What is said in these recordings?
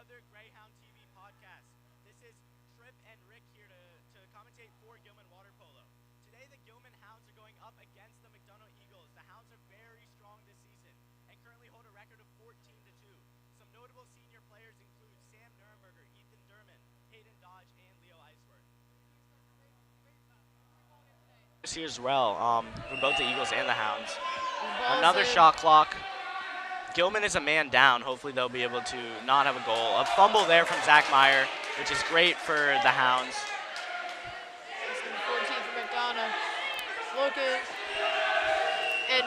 another Greyhound TV podcast. This is Trip and Rick here to commentate for Gilman Water Polo. Today the Gilman Hounds are going up against the McDonogh Eagles. The Hounds are very strong this season and currently hold a record of 14-2. Some notable senior players include Sam Nuremberger, Ethan Durman, Hayden Dodge, and Leo Iceworth. Here as well for both the Eagles and the Hounds. Another shot clock. Gilman is a man down. Hopefully they'll be able to not have a goal. A fumble there from Zach Meyer, which is great for the Hounds. 14 for McDonogh. Looking. And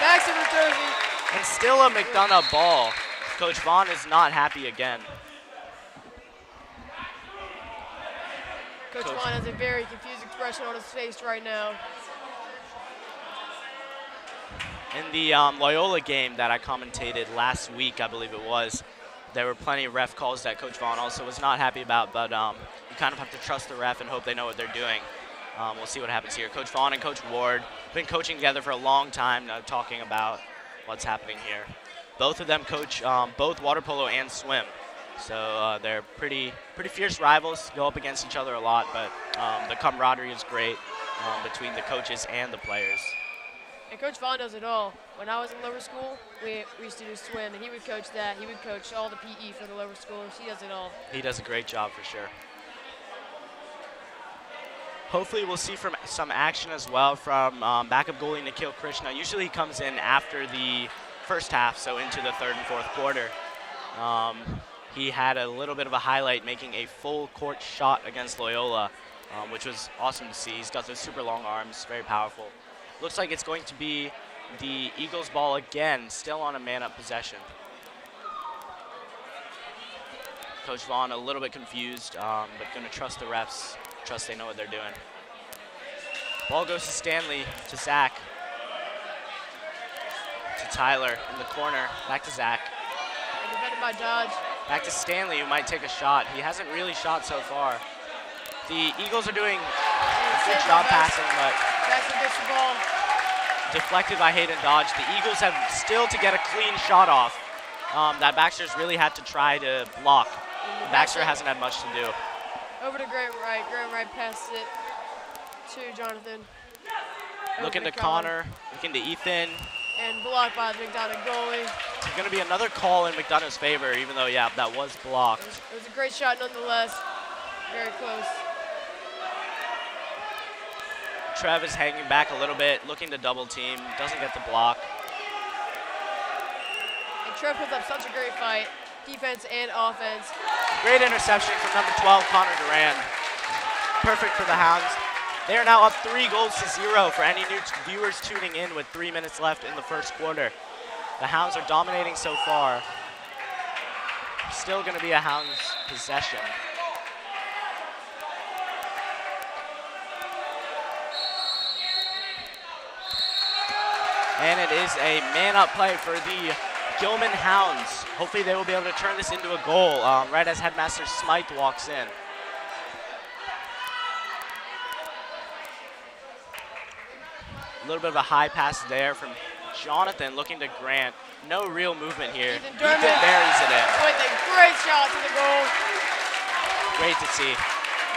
back to the jersey. And still a McDonogh ball. Coach Vaughn is not happy again. Coach Vaughn has a very confused expression on his face right now. In the Loyola game that I commentated last week, I believe it was, there were plenty of ref calls that Coach Vaughn also was not happy about, but you kind of have to trust the ref and hope they know what they're doing. We'll see what happens here. Coach Vaughn and Coach Ward have been coaching together for a long time, talking about what's happening here. Both of them coach both water polo and swim, so they're pretty fierce rivals, go up against each other a lot, but the camaraderie is great between the coaches and the players. And Coach Vaughn does it all. When I was in lower school, we used to do swim, and he would coach that. He would coach all the PE for the lower schoolers. He does it all. He does a great job for sure. Hopefully we'll see some action as well from backup goalie Nikhil Krishna. Usually he comes in after the first half, so into the third and fourth quarter. He had a little bit of a highlight making a full court shot against Loyola, which was awesome to see. He's got those super long arms, very powerful. Looks like it's going to be the Eagles ball again, still on a man-up possession. Coach Vaughn a little bit confused, but going to trust the refs, trust they know what they're doing. Ball goes to Stanley, to Zach, to Tyler in the corner, back to Zach. And defended by Dodge. Back to Stanley, who might take a shot. He hasn't really shot so far. The Eagles are doing a good job passing, but Baxter gets the ball. Deflected by Hayden Dodge. The Eagles have still to get a clean shot off. That Baxter's really had to try to block. Baxter hasn't had much to do. Over to Grant Wright. Grant Wright passes it to Jonathan. Looking to Connor, looking to Ethan. And blocked by the McDonogh goalie. It's going to be another call in McDonogh's favor, even though, yeah, that was blocked. It was a great shot nonetheless. Very close. Trev is hanging back a little bit, looking to double team, doesn't get the block. And Trev puts up such a great fight, defense and offense. Great interception from number 12, Connor Duran. Perfect for the Hounds. They are now up 3-0 for any new viewers tuning in with 3 minutes left in the first quarter. The Hounds are dominating so far. Still going to be a Hounds possession. And it is a man-up play for the Gilman Hounds. Hopefully they will be able to turn this into a goal right as Headmaster Smythe walks in. A little bit of a high pass there from Jonathan looking to Grant. No real movement here. Ethan buries it in. With a great shot to the goal. Great to see.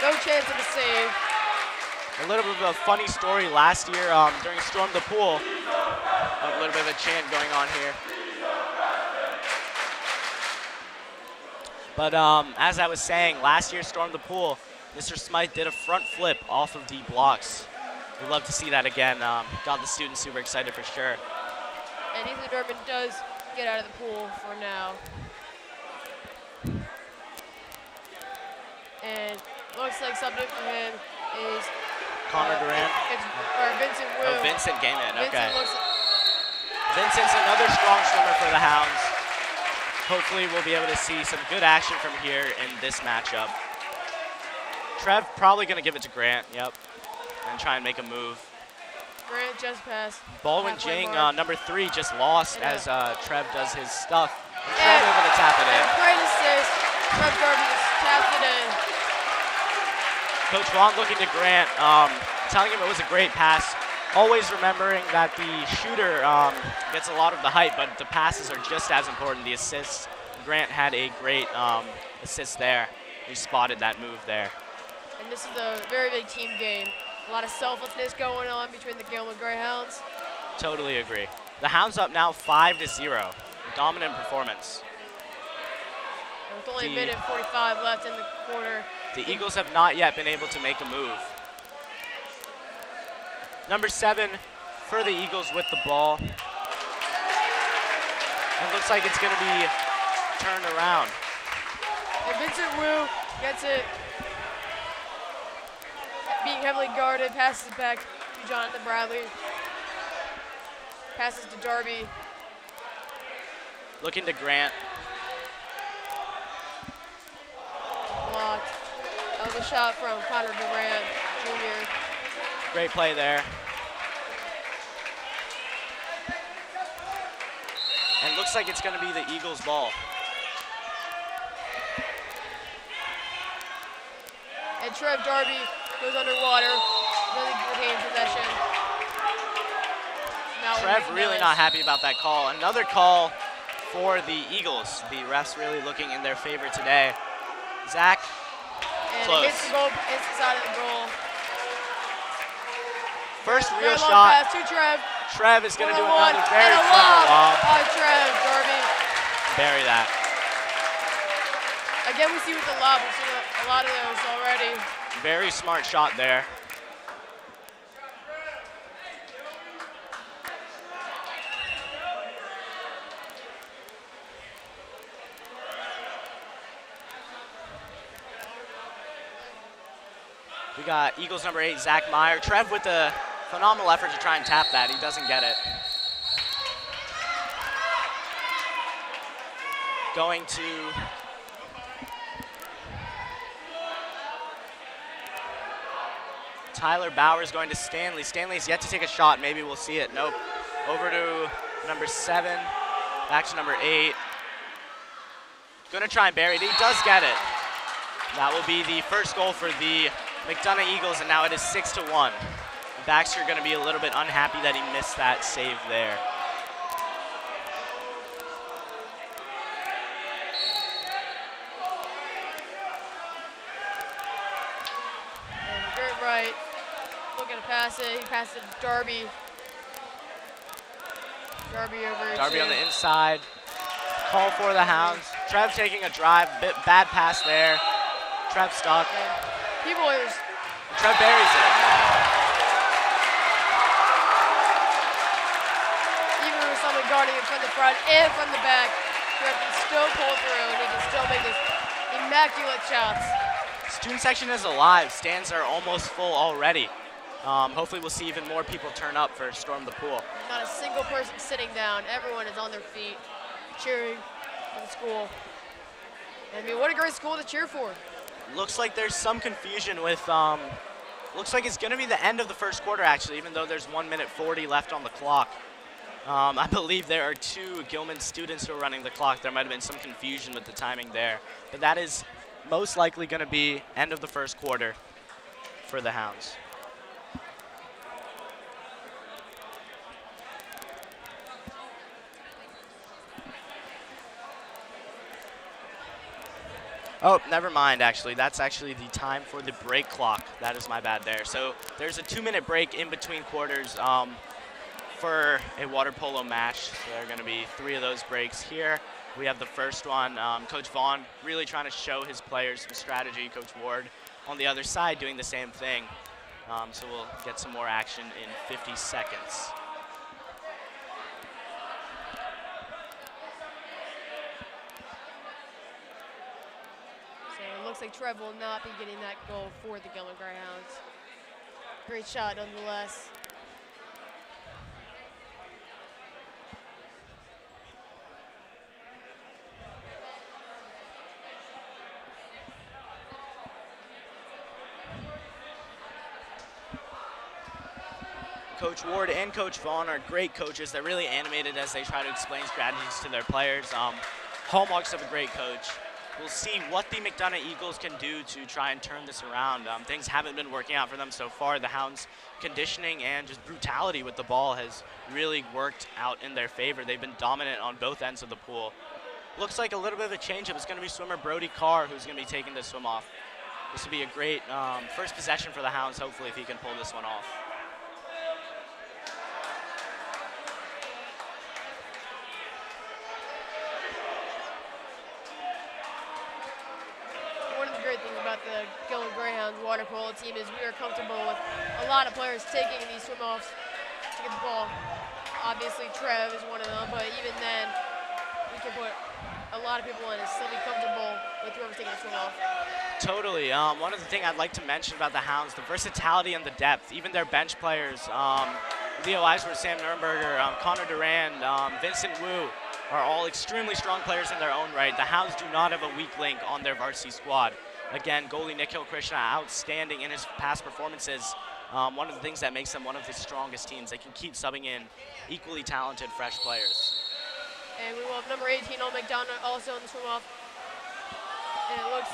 No chance of a save. A little bit of a funny story last year during Storm the Pool. A little bit of a chant going on here. But as I was saying, last year Storm the Pool, Mr. Smythe did a front flip off of the blocks. We'd love to see that again. Got the students super excited for sure. And Ethan Durman does get out of the pool for now. And looks like something for him is Connor Duran? Or Vincent Wu. Oh, Vincent came in, okay. Vincent's another strong swimmer for the Hounds. Hopefully we'll be able to see some good action from here in this matchup. Trev probably going to give it to Grant, yep, and try and make a move. Grant just passed. Baldwin Jing, number 3, just lost as Trev does his stuff. And Trev able to tap it in. Great assist. Trev Darby just tapped it in. Coach Vaughn looking to Grant, telling him it was a great pass. Always remembering that the shooter gets a lot of the hype, but the passes are just as important, the assists Grant had a great assist there. He spotted that move there. And this is a very big team game. A lot of selflessness going on between the Gilman Greyhounds. Totally agree. The Hounds up now 5-0. Dominant performance. And with only a minute 45 left in the quarter. The Eagles have not yet been able to make a move. Number 7 for the Eagles with the ball. And looks like it's going to be turned around. And Vincent Wu gets it. Being heavily guarded, passes it back to Jonathan Bradley. Passes to Darby. Looking to Grant. Blocked. That was a shot from Connor Durant Jr. Great play there. And looks like it's going to be the Eagles' ball. And Trev Darby goes underwater. Doesn't retain possession. Now Trev really not happy about that call. Another call for the Eagles. The refs really looking in their favor today. Zach, and close. It hits the goal, hits the side of the goal. First Very real long shot. pass to Trev. Trev is going to do One, another very and a clever lob. Trev Darby. Bury that. Again, we see with the lob, we've seen a lot of those already. Very smart shot there. We got Eagles number 8, Zach Meyer. Trev with a phenomenal effort to try and tap that. He doesn't get it. Going to Tyler Bowers, going to Stanley. Stanley's yet to take a shot. Maybe we'll see it. Nope. Over to number 7. Back to number 8. Gonna try and bury it. He does get it. That will be the first goal for the McDonogh Eagles, and now it is 6-1. Baxter gonna be a little bit unhappy that he missed that save there. And Garrett Wright looking to pass it. He passed it to Darby. Darby over Darby on the inside. Call for the Hounds. Trev taking a drive. Bad pass there. Trev stuck. People are. Trev buries it. Even with someone guarding it from the front and from the back, Trev can still pull through and he can still make his immaculate shots. Student section is alive. Stands are almost full already. Hopefully we'll see even more people turn up for Storm the Pool. Not a single person sitting down. Everyone is on their feet, cheering for the school. I mean, what a great school to cheer for. Looks like there's some confusion with, looks like it's going to be the end of the first quarter, actually, even though there's 1 minute 40 left on the clock. I believe there are 2 Gilman students who are running the clock. There might have been some confusion with the timing there. But that is most likely going to be end of the first quarter for the Hounds. Oh, never mind, actually. That's actually the time for the break clock. That is my bad there. So there's a 2-minute break in between quarters for a water polo match. So there are going to be 3 of those breaks here. We have the first one. Coach Vaughn really trying to show his players some strategy. Coach Ward on the other side doing the same thing. So we'll get some more action in 50 seconds. Looks like Trev will not be getting that goal for the Gilman Greyhounds. Great shot nonetheless. Coach Ward and Coach Vaughn are great coaches. They're really animated as they try to explain strategies to their players. Hallmarks of a great coach. We'll see what the McDonogh Eagles can do to try and turn this around. Things haven't been working out for them so far. The Hounds' conditioning and just brutality with the ball has really worked out in their favor. They've been dominant on both ends of the pool. Looks like a little bit of a change-up. It's going to be swimmer Brody Carr who's going to be taking this swim off. This would be a great first possession for the Hounds, hopefully, if he can pull this one off. One of the great things about the Gilman Greyhounds water polo team is we are comfortable with a lot of players taking these swim-offs to get the ball. Obviously, Trev is one of them, but even then, we can put a lot of people in and still be comfortable with whoever's taking the swim-off. Totally. One of the things I'd like to mention about the Hounds, the versatility and the depth. Even their bench players, Leo Eisworth, Sam Nurnberger, Connor Durand, Vincent Wu, are all extremely strong players in their own right. The Hounds do not have a weak link on their varsity squad. Again, goalie Nikhil Krishna, outstanding in his past performances. One of the things that makes them one of the strongest teams. They can keep subbing in equally talented, fresh players. And we will have number 18 on McDonogh also in the swim-off. And it looks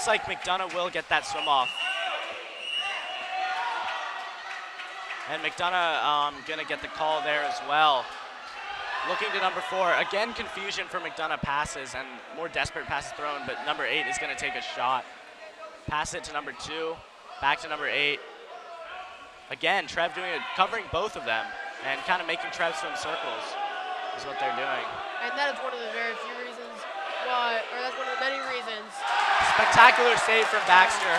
like McDonogh will get that swim off. And McDonogh gonna get the call there as well. Looking to number 4, again confusion for McDonogh passes and more desperate passes thrown, but number 8 is gonna take a shot. Pass it to number 2, back to number 8. Again, Trev doing it, covering both of them and kind of making Trev swim circles is what they're doing. And that is one of the very few reasons why, or that's one of the many reasons. Spectacular save from Baxter.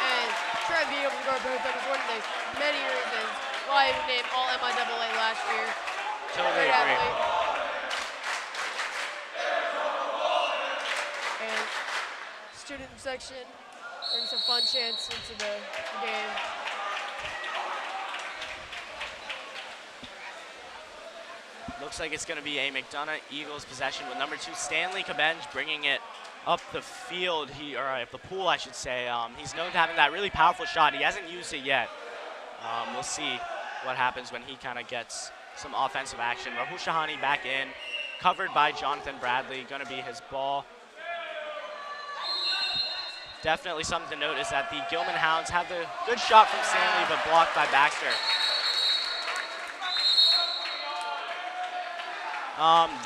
And Trev being able to guard both of them is one of the many reasons why he was named all MIAA last year. Totally Great agree. athlete. And student section brings some fun chants into the game. Looks like it's going to be a McDonogh Eagles possession with number 2 Stanley Cabenge bringing it up the field, up the pool, I should say. He's known to having that really powerful shot. He hasn't used it yet. We'll see what happens when he kind of gets some offensive action. Rahul Shahani back in, covered by Jonathan Bradley, going to be his ball. Definitely something to note is that the Gilman Hounds have the good shot from Stanley, but blocked by Baxter.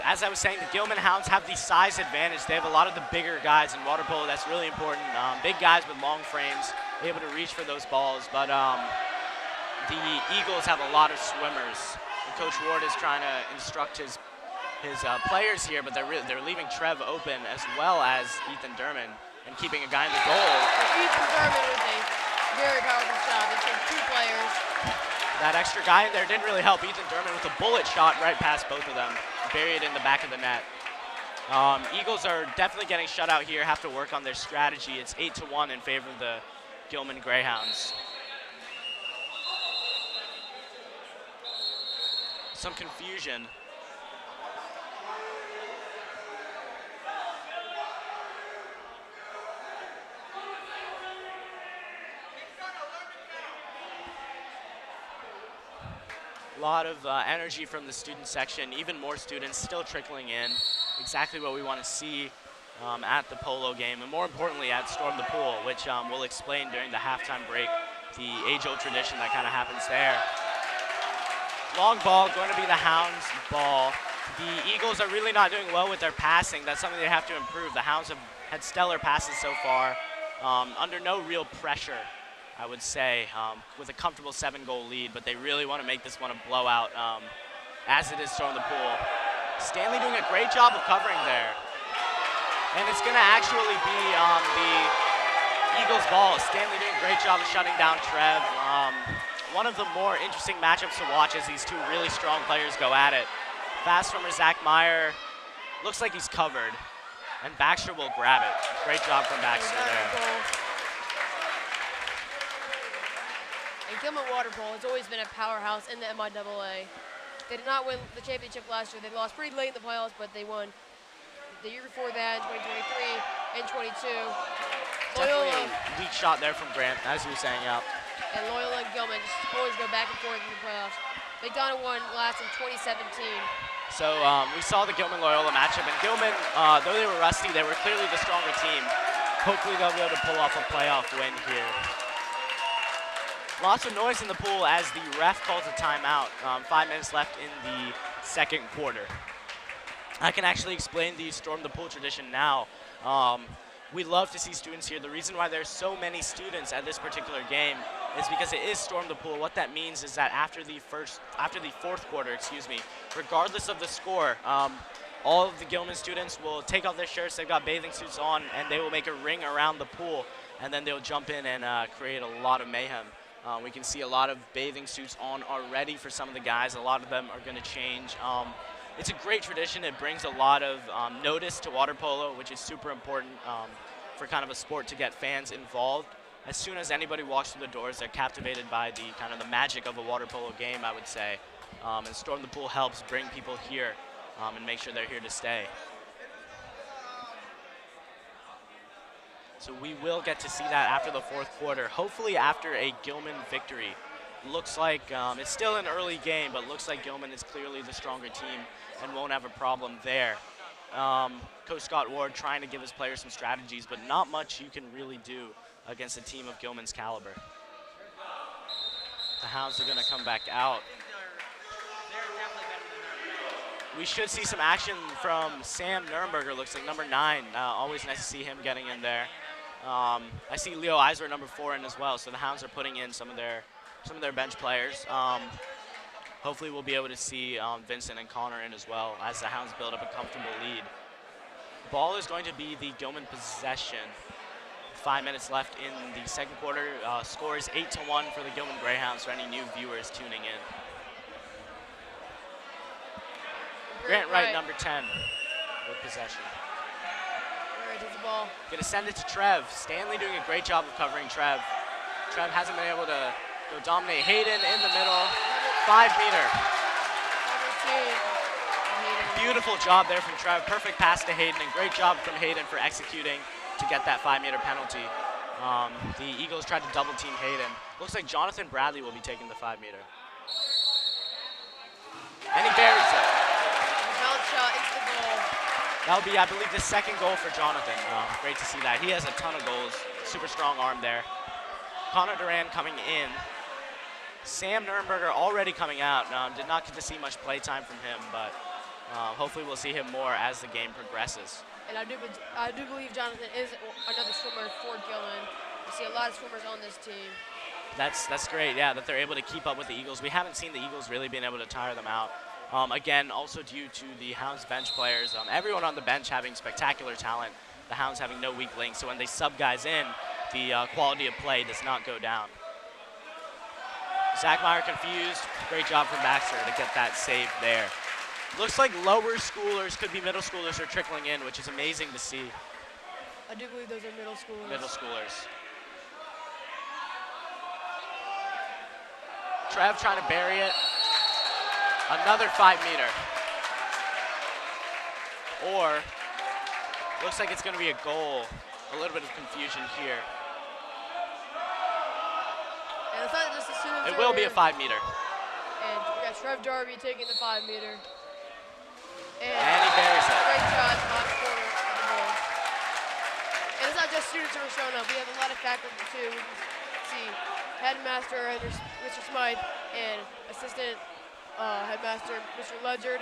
As I was saying, the Gilman Hounds have the size advantage. They have a lot of the bigger guys in water polo. That's really important. Big guys with long frames, able to reach for those balls. But the Eagles have a lot of swimmers. And Coach Ward is trying to instruct his players here, but they're leaving Trev open as well as Ethan Durman and keeping a guy in the goal. Ethan Durman with a very powerful shot. They took 2 players. That extra guy in there didn't really help Ethan Durman with a bullet shot right past both of them, buried in the back of the net. Eagles are definitely getting shut out here, have to work on their strategy. It's 8-1 in favor of the Gilman Greyhounds. Some confusion. A lot of energy from the student section, even more students still trickling in. Exactly what we want to see at the polo game, and more importantly at Storm the Pool, which we'll explain during the halftime break, the age-old tradition that kind of happens there. Long ball going to be the Hounds' ball. The Eagles are really not doing well with their passing. That's something they have to improve. The Hounds have had stellar passes so far, under no real pressure, I would say, with a comfortable 7-goal lead, but they really want to make this one a blowout as it is Storm the Pool. Stanley doing a great job of covering there. And it's going to actually be the Eagles' ball. Stanley doing a great job of shutting down Trev. One of the more interesting matchups to watch as these 2 really strong players go at it. Fast swimmer Zach Meyer looks like he's covered, and Baxter will grab it. Great job from Baxter there. And Gilman Water Polo has always been a powerhouse in the MIAA. They did not win the championship last year. They lost pretty late in the playoffs, but they won the year before that, in 2023 and 22. Definitely a weak shot there from Grant, as you were saying, yeah. And Loyola and Gilman just always go back and forth in the playoffs. McDonogh won last in 2017. So we saw the Gilman-Loyola matchup, and Gilman, though they were rusty, they were clearly the stronger team. Hopefully they'll be able to pull off a playoff win here. Lots of noise in the pool as the ref calls a timeout. 5 minutes left in the second quarter. I can actually explain the Storm the Pool tradition now. We love to see students here. The reason why there's so many students at this particular game is because it is Storm the Pool. What that means is that after the fourth quarter, regardless of the score, all of the Gilman students will take off their shirts. They've got bathing suits on, and they will make a ring around the pool, and then they'll jump in and create a lot of mayhem. We can see a lot of bathing suits on already for some of the guys. A lot of them are going to change. It's a great tradition. It brings a lot of notice to water polo, which is super important for kind of a sport to get fans involved. As soon as anybody walks through the doors, they're captivated by the kind of the magic of a water polo game, I would say. And Storm the Pool helps bring people here and make sure they're here to stay. So we will get to see that after the fourth quarter, hopefully after a Gilman victory. Looks like it's still an early game, but looks like Gilman is clearly the stronger team and won't have a problem there. Coach Scott Ward trying to give his players some strategies, but not much you can really do against a team of Gilman's caliber. The Hounds are going to come back out. We should see some action from Sam Nurnberger, looks like number 9. Always nice to see him getting in there. I see Leo Eisler, number 4, in as well, so the Hounds are putting in some of their bench players. Hopefully we'll be able to see Vincent and Connor in as well as the Hounds build up a comfortable lead. Ball is going to be the Gilman possession. 5 minutes left in the second quarter. Score is 8-1 for the Gilman Greyhounds for any new viewers tuning in. Grant Wright, number 10, with possession. Right to the ball. Gonna send it to Trev. Stanley doing a great job of covering Trev. Trev hasn't been able to go dominate. Hayden in the middle, 5 meter. Beautiful job there from Trev. Perfect pass to Hayden, and great job from Hayden for executing to get that 5 meter penalty. The Eagles tried to double team Hayden. Looks like Jonathan Bradley will be taking the 5 meter. And he buries it. Shot into the goal. That'll be, I believe, the second goal for Jonathan. Great to see that. He has a ton of goals. Super strong arm there. Connor Duran coming in. Sam Nurnberger already coming out. Did not get to see much play time from him, but hopefully we'll see him more as the game progresses. And I do believe Jonathan is another swimmer for Gilman. We see a lot of swimmers on this team. That's great, yeah, that they're able to keep up with the Eagles. We haven't seen the Eagles really being able to tire them out. Again, also due to the Hounds bench players, everyone on the bench having spectacular talent, the Hounds having no weak links. So when they sub guys in, the quality of play does not go down. Zach Meyer confused. Great job from Baxter to get that save there. Looks like lower schoolers, could be middle schoolers, are trickling in, which is amazing to see. I do believe those are middle schoolers. Middle schoolers. Trev trying to bury it. Another 5 meter. Or, looks like it's going to be a goal. A little bit of confusion here. And it's not just the students. It will be a 5 meter. And we got Trev Darby taking the 5 meter. And he buries it. Great shot, top corner of the goal. And it's not just students who are showing up. We have a lot of faculty too. We can see headmaster Mr. Smythe and assistant headmaster Mr. Ledger.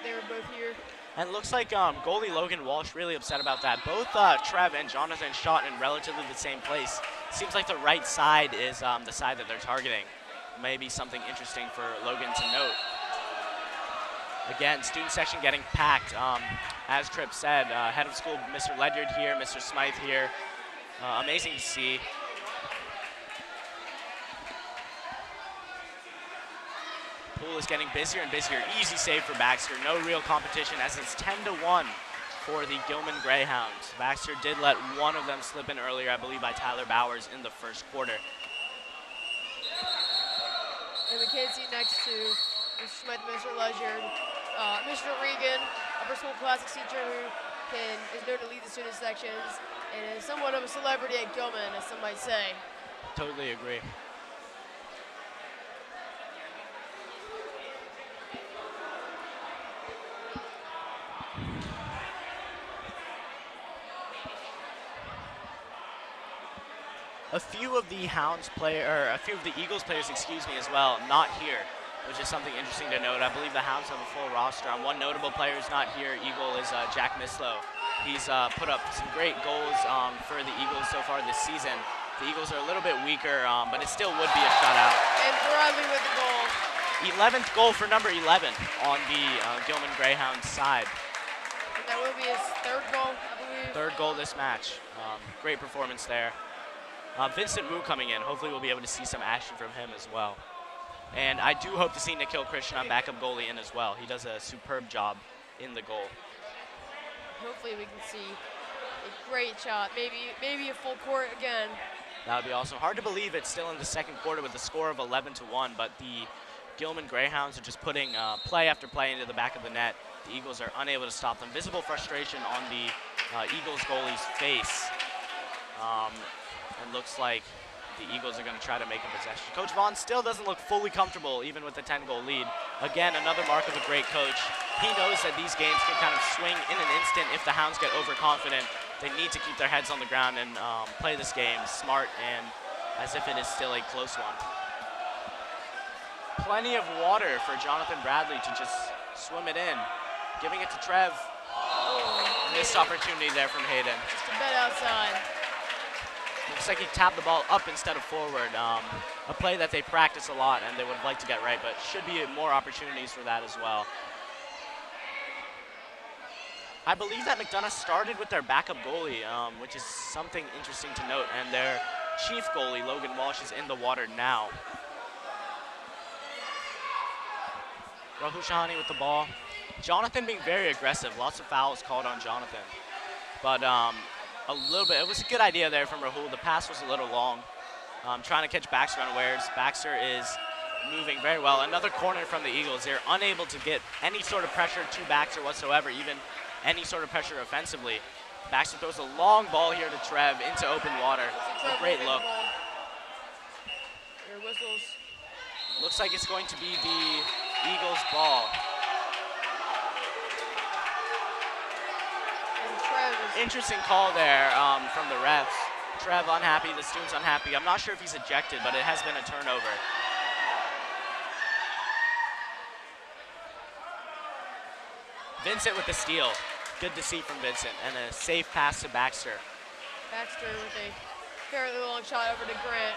They were both here. And it looks like goalie Logan Walsh really upset about that. Both Trev and Jonathan shot in relatively the same place. Seems like the right side is the side that they're targeting. Maybe something interesting for Logan to note. Again, student section getting packed. As Tripp said, head of school Mr. Ledyard here, Mr. Smythe here. Amazing to see. Pool is getting busier and busier. Easy save for Baxter. No real competition as it's 10-1 for the Gilman Greyhounds. Baxter did let one of them slip in earlier, I believe, by Tyler Bowers in the first quarter. And we can see next to Mr. Smith, Mr. Ledyard, Mr. Regan, upper school classics teacher who is known to lead the student sections and is somewhat of a celebrity at Gilman, as some might say. Totally agree. a few of the Eagles players, excuse me, as well, not here, which is something interesting to note. I believe the Hounds have a full roster. One notable player who's not here, Eagle, is Jack Mislow. He's put up some great goals for the Eagles so far this season. The Eagles are a little bit weaker, but it still would be a shutout. And Bradley with the goal. 11th goal for number 11 on the Gilman Greyhounds side. And that will be his third goal, I believe. Third goal this match. Great performance there. Vincent Wu coming in. Hopefully we'll be able to see some action from him as well. And I do hope to see Nikhil Christian on backup goalie in as well. He does a superb job in the goal. Hopefully we can see a great shot. Maybe a full court again. That would be awesome. Hard to believe it's still in the second quarter with a score of 11-1, but the Gilman Greyhounds are just putting play after play into the back of the net. The Eagles are unable to stop them. Visible frustration on the Eagles goalie's face. It looks like the Eagles are going to try to make a possession. Coach Vaughn still doesn't look fully comfortable, even with the 10-goal lead. Again, another mark of a great coach. He knows that these games can kind of swing in an instant if the Hounds get overconfident. They need to keep their heads on the ground and play this game smart and as if it is still a close one. Plenty of water for Jonathan Bradley to just swim it in. Giving it to Trev. Missed opportunity there from Hayden. Just a bit outside. Looks like he tapped the ball up instead of forward. A play that they practice a lot and they would like to get right, but should be more opportunities for that as well. I believe that McDonogh started with their backup goalie, which is something interesting to note, and their chief goalie, Logan Walsh, is in the water now. Rahul Shahani with the ball. Jonathan being very aggressive. Lots of fouls called on Jonathan. But a little bit, it was a good idea there from Rahul. The pass was a little long. Trying to catch Baxter unawares. Baxter is moving very well. Another corner from the Eagles. They're unable to get any sort of pressure to Baxter whatsoever, even any sort of pressure offensively. Baxter throws a long ball here to Trev into open water. A great look. Your whistles. Looks like it's going to be the Eagles' ball. Interesting call there from the refs. Trev unhappy, the student's unhappy. I'm not sure if he's ejected, but it has been a turnover. Vincent with the steal. Good to see from Vincent, and a safe pass to Baxter. Baxter with a fairly long shot over to Grant.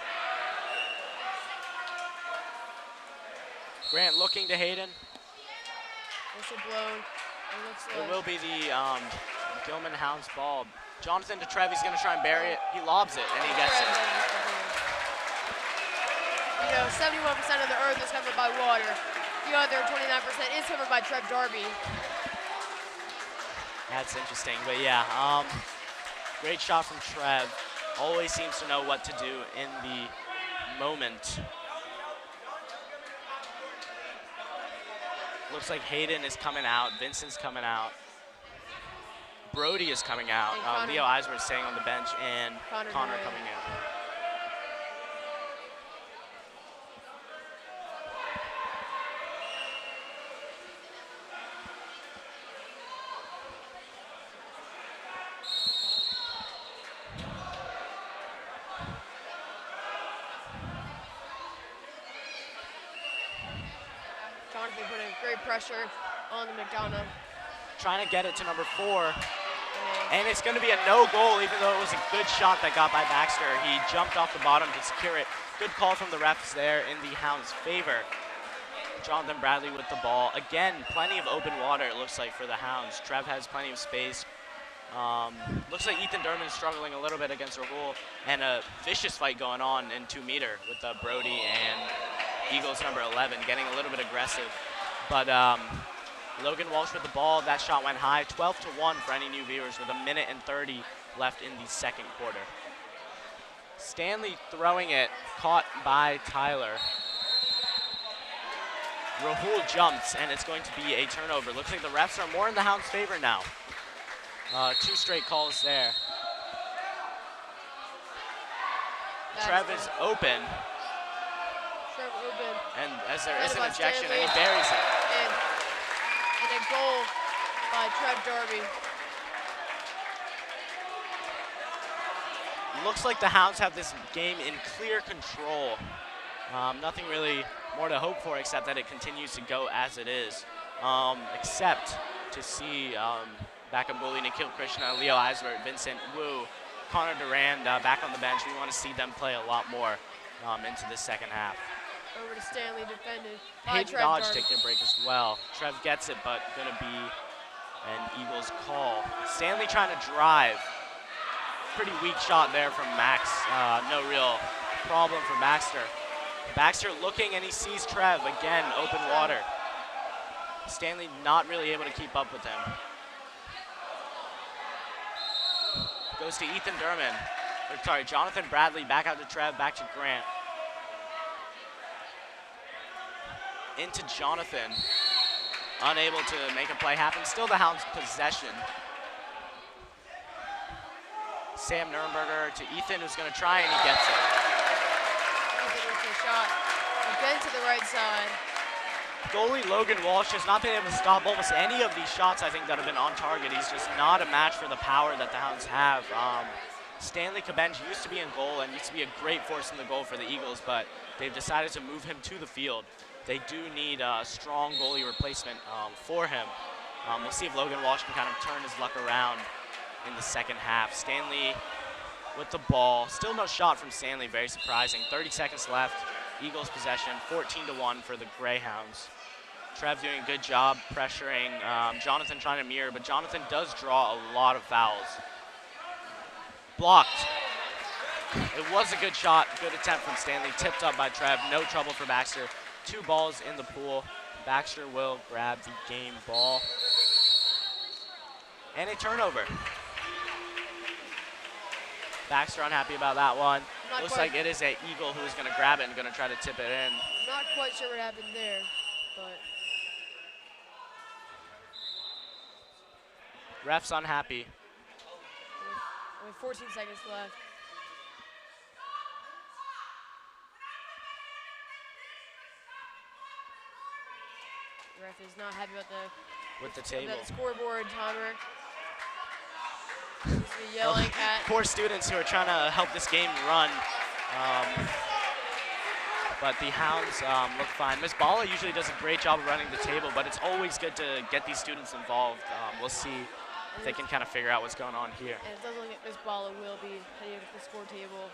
Grant looking to Hayden. Whistle blown. It will be the Gilman Hounds ball. Jonathan to Trev, he's going to try and bury it. He lobs it, and he gets it. You know, 71% of the earth is covered by water. The other 29% is covered by Trev Darby. That's interesting, but yeah, great shot from Trev. Always seems to know what to do in the moment. Looks like Hayden is coming out, Vincent's coming out. Brody is coming out. Leo Eisner is staying on the bench, and Connor coming in. Jonathan putting great pressure on the McDonogh. Trying to get it to number 4. And it's going to be a no goal, even though it was a good shot that got by Baxter. He jumped off the bottom to secure it. Good call from the refs there in the Hounds' favor. Jonathan Bradley with the ball. Again, plenty of open water, it looks like, for the Hounds. Trev has plenty of space. Looks like Ethan Durman struggling a little bit against Rahul, and a vicious fight going on in 2 meter with Brody and Eagles number 11 getting a little bit aggressive. But Logan Walsh with the ball. That shot went high. 12-1 for any new viewers with 1:30 left in the second quarter. Stanley throwing it, caught by Tyler. Rahul jumps, and it's going to be a turnover. Looks like the refs are more in the Hounds' favor now. 2 straight calls there. Trev is open. Trev open. And as there is an ejection, and he buries it. And a goal by Trev Darby. looks like the Hounds have this game in clear control. Nothing really more to hope for except that it continues to go as it is. Except to see backup goalie Nikhil Krishna, Leo Eisbert, Vincent Wu, Connor Durand back on the bench. We want to see them play a lot more into the second half. Over to Stanley, defended by Hayden Trev Dodge Darby. taking a break as well. Trev gets it, but gonna be an Eagles call. Stanley trying to drive. Pretty weak shot there from Max. No real problem for Baxter. Baxter looking and he sees Trev again, open water. Stanley not really able to keep up with him. Goes to Ethan Durman. Or, sorry, Jonathan Bradley back out to Trev, back to Grant. Into Jonathan. Unable to make a play happen. Still the Hounds' possession. Sam Nurnberger to Ethan, who's going to try, and he gets it. Ethan with the shot again to the right side. Goalie Logan Walsh has not been able to stop almost any of these shots, I think, that have been on target. He's just not a match for the power that the Hounds have. Stanley Cabenj used to be in goal and used to be a great force in the goal for the Eagles, but they've decided to move him to the field. They do need a strong goalie replacement for him. We'll see if Logan Walsh can kind of turn his luck around in the second half. Stanley with the ball. Still no shot from Stanley, very surprising. 30 seconds left. Eagles possession, 14-1 for the Greyhounds. Trev doing a good job pressuring Jonathan, trying to mirror, but Jonathan does draw a lot of fouls. Blocked. It was a good shot, good attempt from Stanley, tipped up by Trev, no trouble for Baxter. 2 balls in the pool. Baxter will grab the game ball. And a turnover. Baxter unhappy about that one. Looks like it is an Eagle who is going to grab it and going to try to tip it in. Not quite sure what happened there, but. Ref's unhappy. With 14 seconds left. The ref is not happy about the table. The scoreboard timer. He's yelling at poor students who are trying to help this game run. But the Hounds look fine. Ms. Bala usually does a great job of running the table, but it's always good to get these students involved. We'll see if they can kind of figure out what's going on here. And it doesn't look like Ms. Bala will be heading to the score table.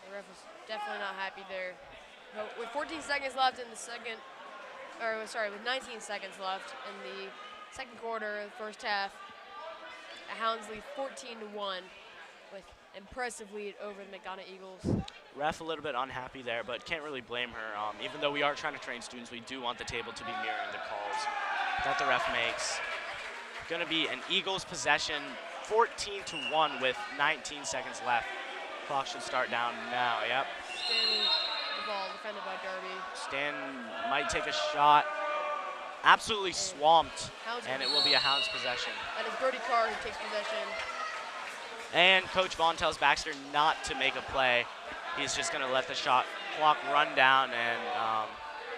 The ref is definitely not happy there. But with 14 seconds left in the second, or sorry, with 19 seconds left in the second quarter, the first half, the Hounds lead 14-1 with impressive lead over the McDonogh Eagles. Ref a little bit unhappy there, but can't really blame her. Even though we are trying to train students, we do want the table to be mirroring the calls that the ref makes. Going to be an Eagles possession, 14-1 with 19 seconds left. Clock should start down now, yep. Stanley, the ball defended by Darby. Stan might take a shot. Absolutely swamped, and it will be a Hounds possession. That is Brody Carr who takes possession. And Coach Vaughn tells Baxter not to make a play. He's just going to let the shot clock run down and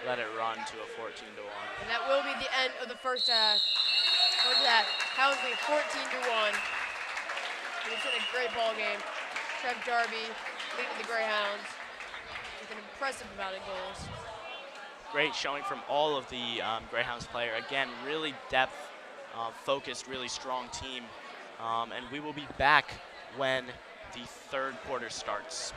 let it run to a 14-1. And that will be the end of the first half. Look at that, Hounds lead 14-1. It's been a great ball game. Trev Darby leading the Greyhounds with an impressive amount of goals. Great showing from all of the Greyhounds player. Again, really depth-focused, really strong team. And we will be back when the third quarter starts.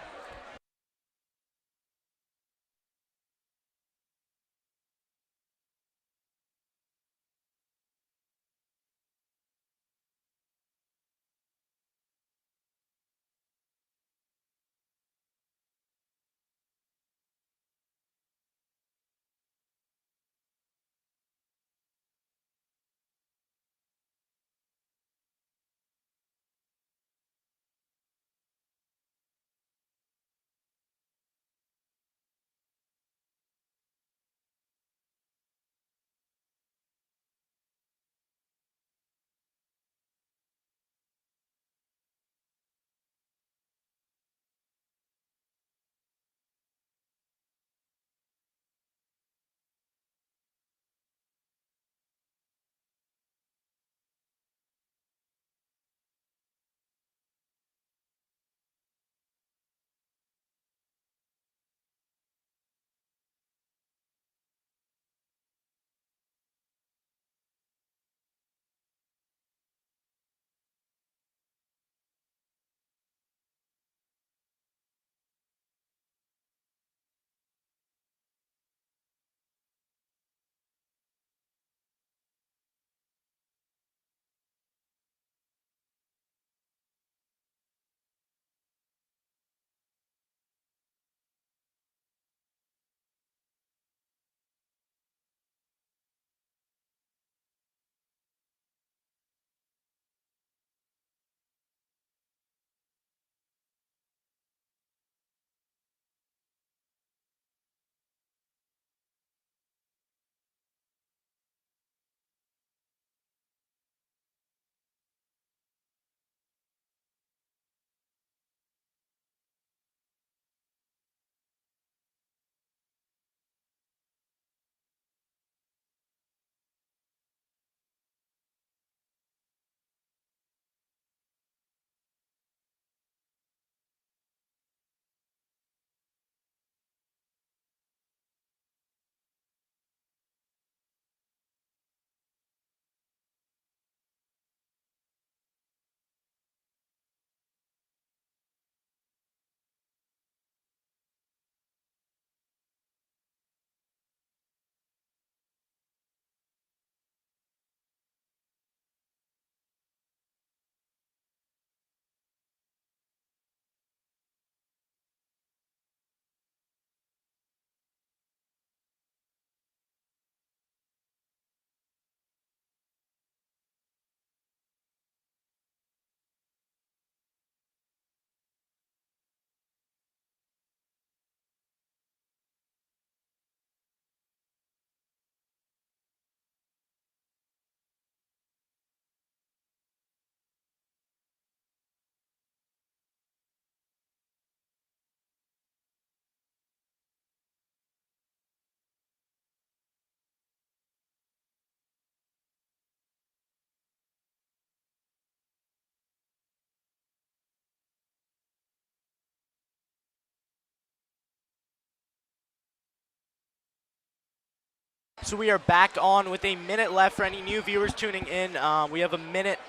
So we are back on with a minute left for any new viewers tuning in. We have a minute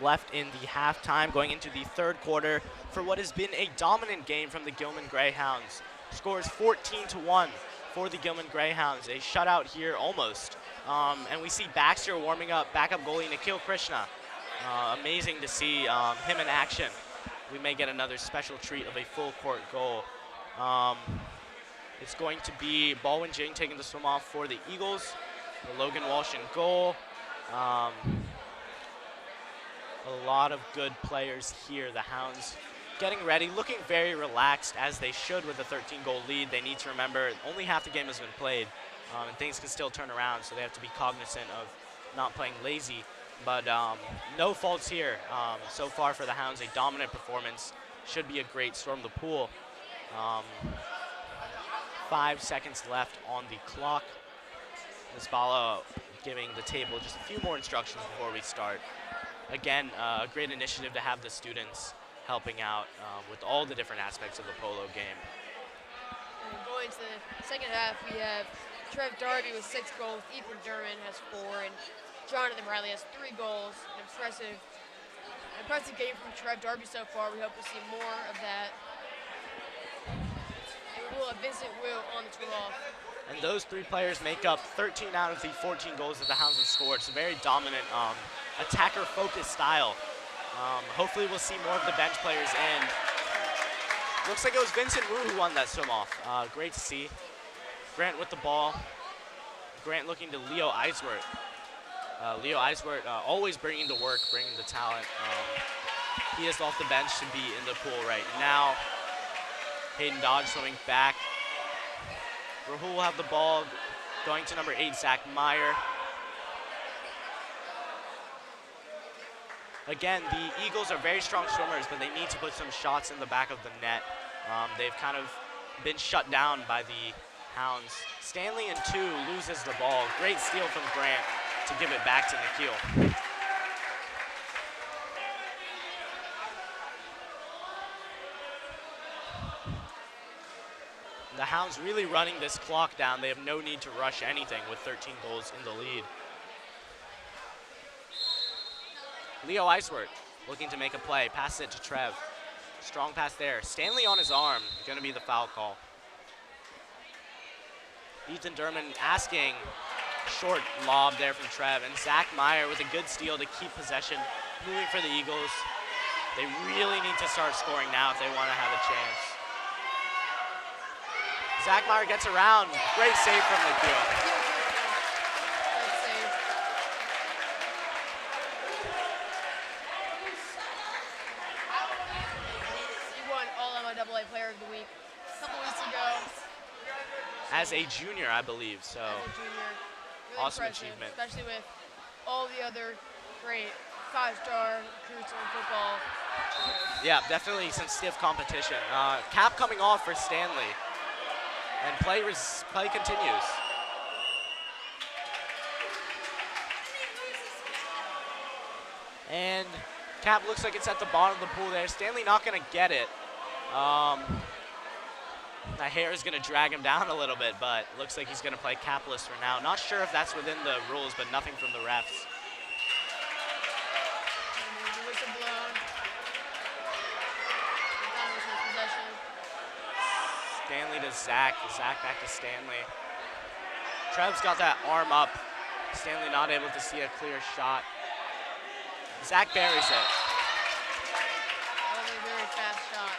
left in the halftime, going into the third quarter for what has been a dominant game from the Gilman Greyhounds. Scores 14-1 for the Gilman Greyhounds, a shutout here almost. And we see Baxter warming up, backup goalie Nikhil Krishna. Amazing to see him in action. We may get another special treat of a full court goal. It's going to be Baldwin Jing taking the swim off for the Eagles. Logan Walsh in goal. A lot of good players here. The Hounds getting ready, looking very relaxed as they should with a 13-goal lead. They need to remember only half the game has been played, and things can still turn around, so they have to be cognizant of not playing lazy. But no faults here so far for the Hounds. A dominant performance. Should be a great storm the pool. 5 seconds left on the clock. Ms. Bala giving the table just a few more instructions before we start. Again, a great initiative to have the students helping out with all the different aspects of the polo game. And going to the second half, we have Trev Darby with 6 goals, Ethan Durman has 4, and Jonathan Riley has 3 goals. An impressive game from Trev Darby so far. We hope to see more of that. We'll have Vincent Wu on the swim off. And those 3 players make up 13 out of the 14 goals that the Hounds have scored. It's a very dominant attacker-focused style. Hopefully we'll see more of the bench players in. Looks like it was Vincent Wu who won that swim off. Great to see. Grant with the ball. Grant looking to Leo Eiswert. Leo Eiswert always bringing the work, bringing the talent. He is off the bench to be in the pool right now. Hayden Dodge swimming back. Rahul will have the ball, going to number 8, Zach Meyer. Again, the Eagles are very strong swimmers, but they need to put some shots in the back of the net. They've kind of been shut down by the Hounds. Stanley in 2 loses the ball. Great steal from Grant to give it back to Nikhil. The Hounds really running this clock down. They have no need to rush anything with 13 goals in the lead. Leo Eiswert looking to make a play. Passes it to Trev. Strong pass there. Stanley on his arm. Going to be the foul call. Ethan Durman asking. Short lob there from Trev. And Zach Meyer with a good steal to keep possession. Moving for the Eagles. They really need to start scoring now if they want to have a chance. Zach Meyer gets around. Great save from Nikhil. Great save. He won All-MIAA Player of the Week a couple weeks ago. As a junior, I believe. So as a junior. Really awesome impressive, achievement. especially with all the other great 5-star recruits in football. Yeah, definitely some stiff competition. Cap coming off for Stanley. And play continues. And Cap looks like it's at the bottom of the pool there. Stanley not going to get it. The hair is going to drag him down a little bit, but looks like he's going to play capless for now. Not sure if that's within the rules, but nothing from the refs. And the whistle blown. Possession. Stanley to Zach. Zach back to Stanley. Trev's got that arm up. Stanley not able to see a clear shot. Zach buries it. That was a very fast shot.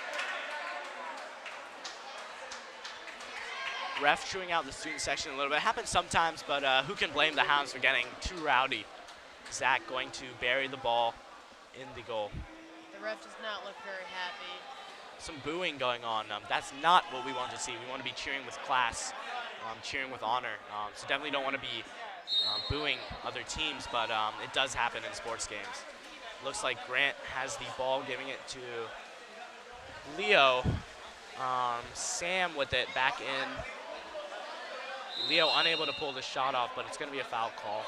Ref chewing out the student section a little bit. Happens sometimes, but who can blame the Hounds for getting too rowdy? Zach going to bury the ball in the goal. The ref does not look very happy. Some booing going on. That's not what we want to see. We want to be cheering with class, cheering with honor. So definitely don't want to be booing other teams, but it does happen in sports games. Looks like Grant has the ball, giving it to Leo. Sam with it back in. Leo unable to pull the shot off, but it's going to be a foul call.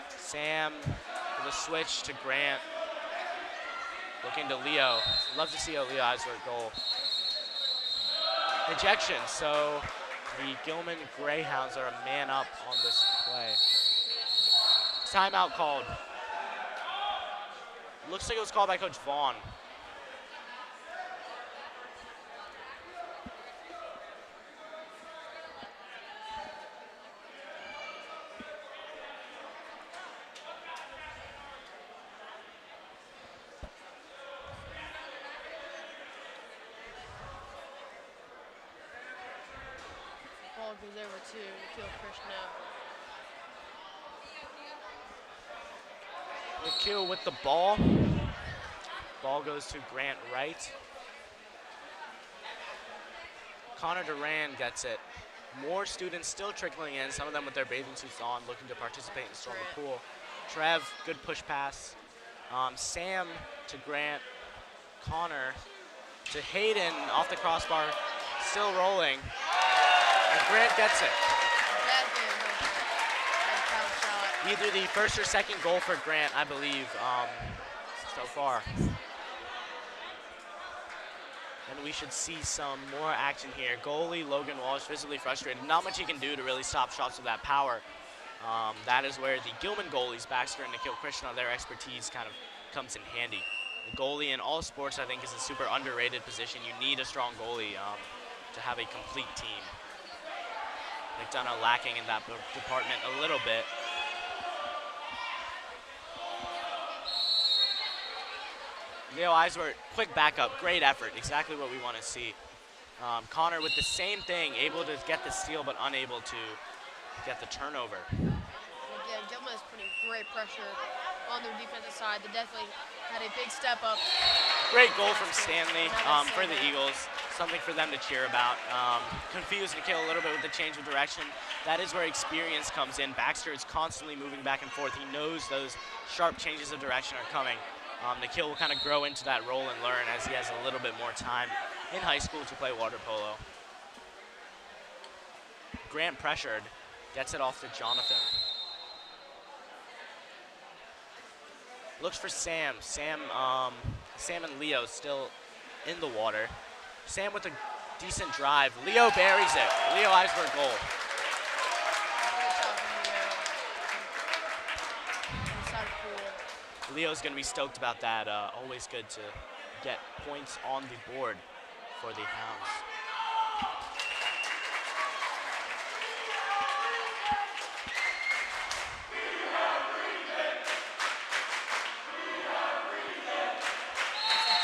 Sam with a switch to Grant. Looking to Leo. Love to see a Leo Eisler goal. Ejection, so The Gilman Greyhounds are a man up on this play. Timeout called. Looks like it was called by Coach Vaughn. Ball goes over to Nikhil Krishna. Nikhil with the ball. Ball goes to Grant Wright. Connor Duran gets it. More students still trickling in, some of them with their bathing suits on, looking to participate and storm the pool. Trev, good push pass. Sam to Grant. Connor to Hayden off the crossbar, still rolling. And Grant gets it. Either the first or second goal for Grant, I believe, so far. And we should see some more action here. Goalie Logan Walsh visibly frustrated. Not much he can do to really stop shots with that power. That is where the Gilman goalies, Baxter and Nikhil Krishna, their expertise kind of comes in handy. The goalie in all sports, I think, is a super underrated position. You need a strong goalie to have a complete team. McDonogh lacking in that department a little bit. Leo Eiswert, quick backup, great effort, exactly what we want to see. Connor with the same thing, able to get the steal but unable to get the turnover. Again, Gilman is putting great pressure on their defensive side. They definitely had a big step up. Great goal from Stanley for the Eagles, something for them to cheer about. Confused Nikhil a little bit with the change of direction. That is where experience comes in. Baxter is constantly moving back and forth. He knows those sharp changes of direction are coming. Nikhil will kind of grow into that role and learn as he has a little bit more time in high school to play water polo. Grant pressured, gets it off to Jonathan. Looks for Sam. Sam and Leo still in the water. Sam with a decent drive. Leo buries it. Leo Eisberg goal. Leo's going to be stoked about that. Always good to get points on the board for the Hounds.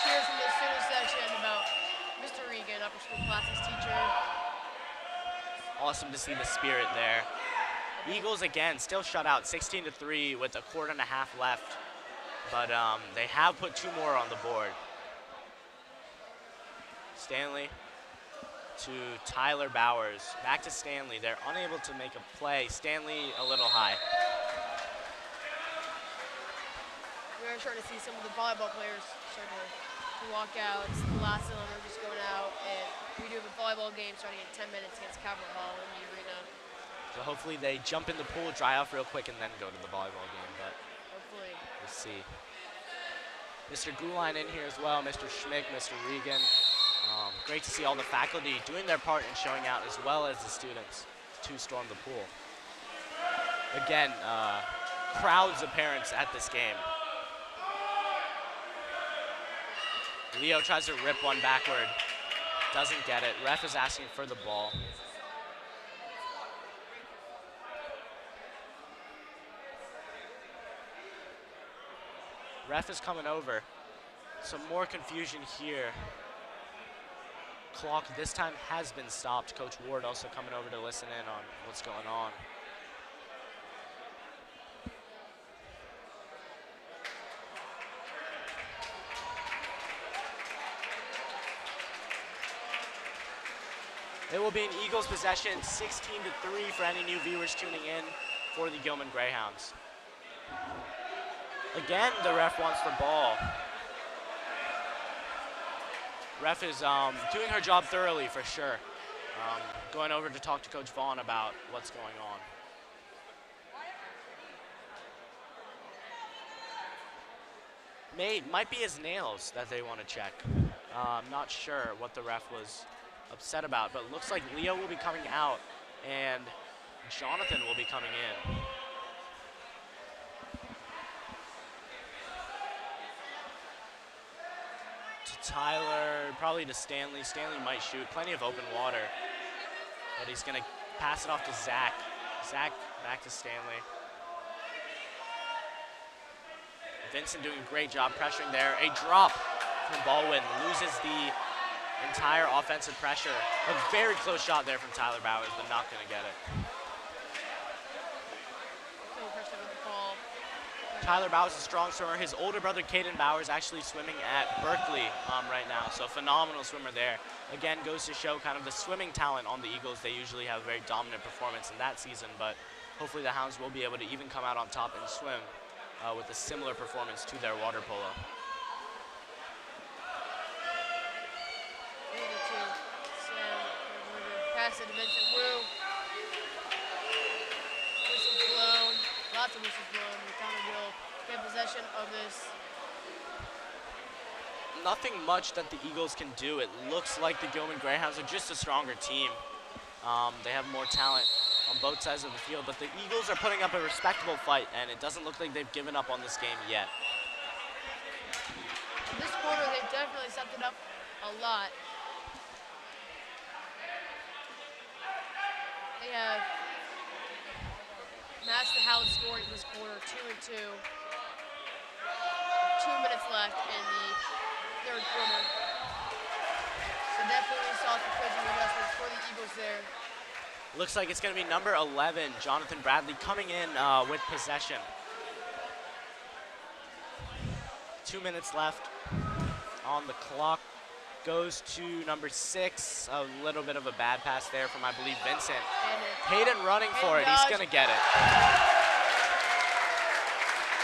Cheers from the student section about Mr. Regan, upper school classics teacher. Awesome to see the spirit there. Eagles again, still shut out 16-3 with a quarter and a half left. But they have put two more on the board. Stanley to Tyler Bowers. Back to Stanley. They're unable to make a play. Stanley a little high. We're starting to see some of the volleyball players starting to walk out. It's the last of them are just going out. And we do have a volleyball game starting in 10 minutes against Calvert Hall in the arena. So hopefully they jump in the pool, dry off real quick, and then go to the volleyball game. But hopefully. We'll see. Mr. Guline in here as well, Mr. Schmick, Mr. Regan. Great to see all the faculty doing their part in showing out as well as the students to storm the pool. Again, crowds of parents at this game. Leo tries to rip one backward, doesn't get it. Ref is asking for the ball. Ref is coming over. Some more confusion here. Clock this time has been stopped. Coach Ward also coming over to listen in on what's going on. It will be an Eagles possession, 16-3 for any new viewers tuning in for the Gilman Greyhounds. Again, the ref wants the ball. Ref is doing her job thoroughly for sure. Going over to talk to Coach Vaughn about what's going on. Might be his nails that they want to check. I'm not sure what the ref was upset about. But it looks like Leo will be coming out, and Jonathan will be coming in. To Tyler, probably to Stanley. Stanley might shoot. Plenty of open water. But he's going to pass it off to Zach. Zach back to Stanley. Vincent doing a great job pressuring there. A drop from Baldwin. Loses the entire offensive pressure. A very close shot there from Tyler Bowers, but not going to get it. Tyler Bowers is a strong swimmer. His older brother, Caden Bowers, actually swimming at Berkeley right now, so phenomenal swimmer there. Again, goes to show kind of the swimming talent on the Eagles. They usually have a very dominant performance in that season, but hopefully the Hounds will be able to even come out on top and swim with a similar performance to their water polo. Pass it to Vincent Wu. Whistles blown. Lots of whistles blown. McDonogh will get possession of this. Nothing much that the Eagles can do. It looks like the Gilman Greyhounds are just a stronger team. They have more talent on both sides of the field, but the Eagles are putting up a respectable fight, and it doesn't look like they've given up on this game yet. This quarter, they've definitely stepped it up a lot. They have matched the Hounds scoring this quarter, 2-2. 2 minutes left in the third quarter. So definitely saw some coaching adjustments for the Eagles there. Looks like it's going to be number 11, Jonathan Bradley, coming in with possession. 2 minutes left on the clock. Goes to number 6. A little bit of a bad pass there from, I believe, Vincent. Hayden running for it. He's going to get it.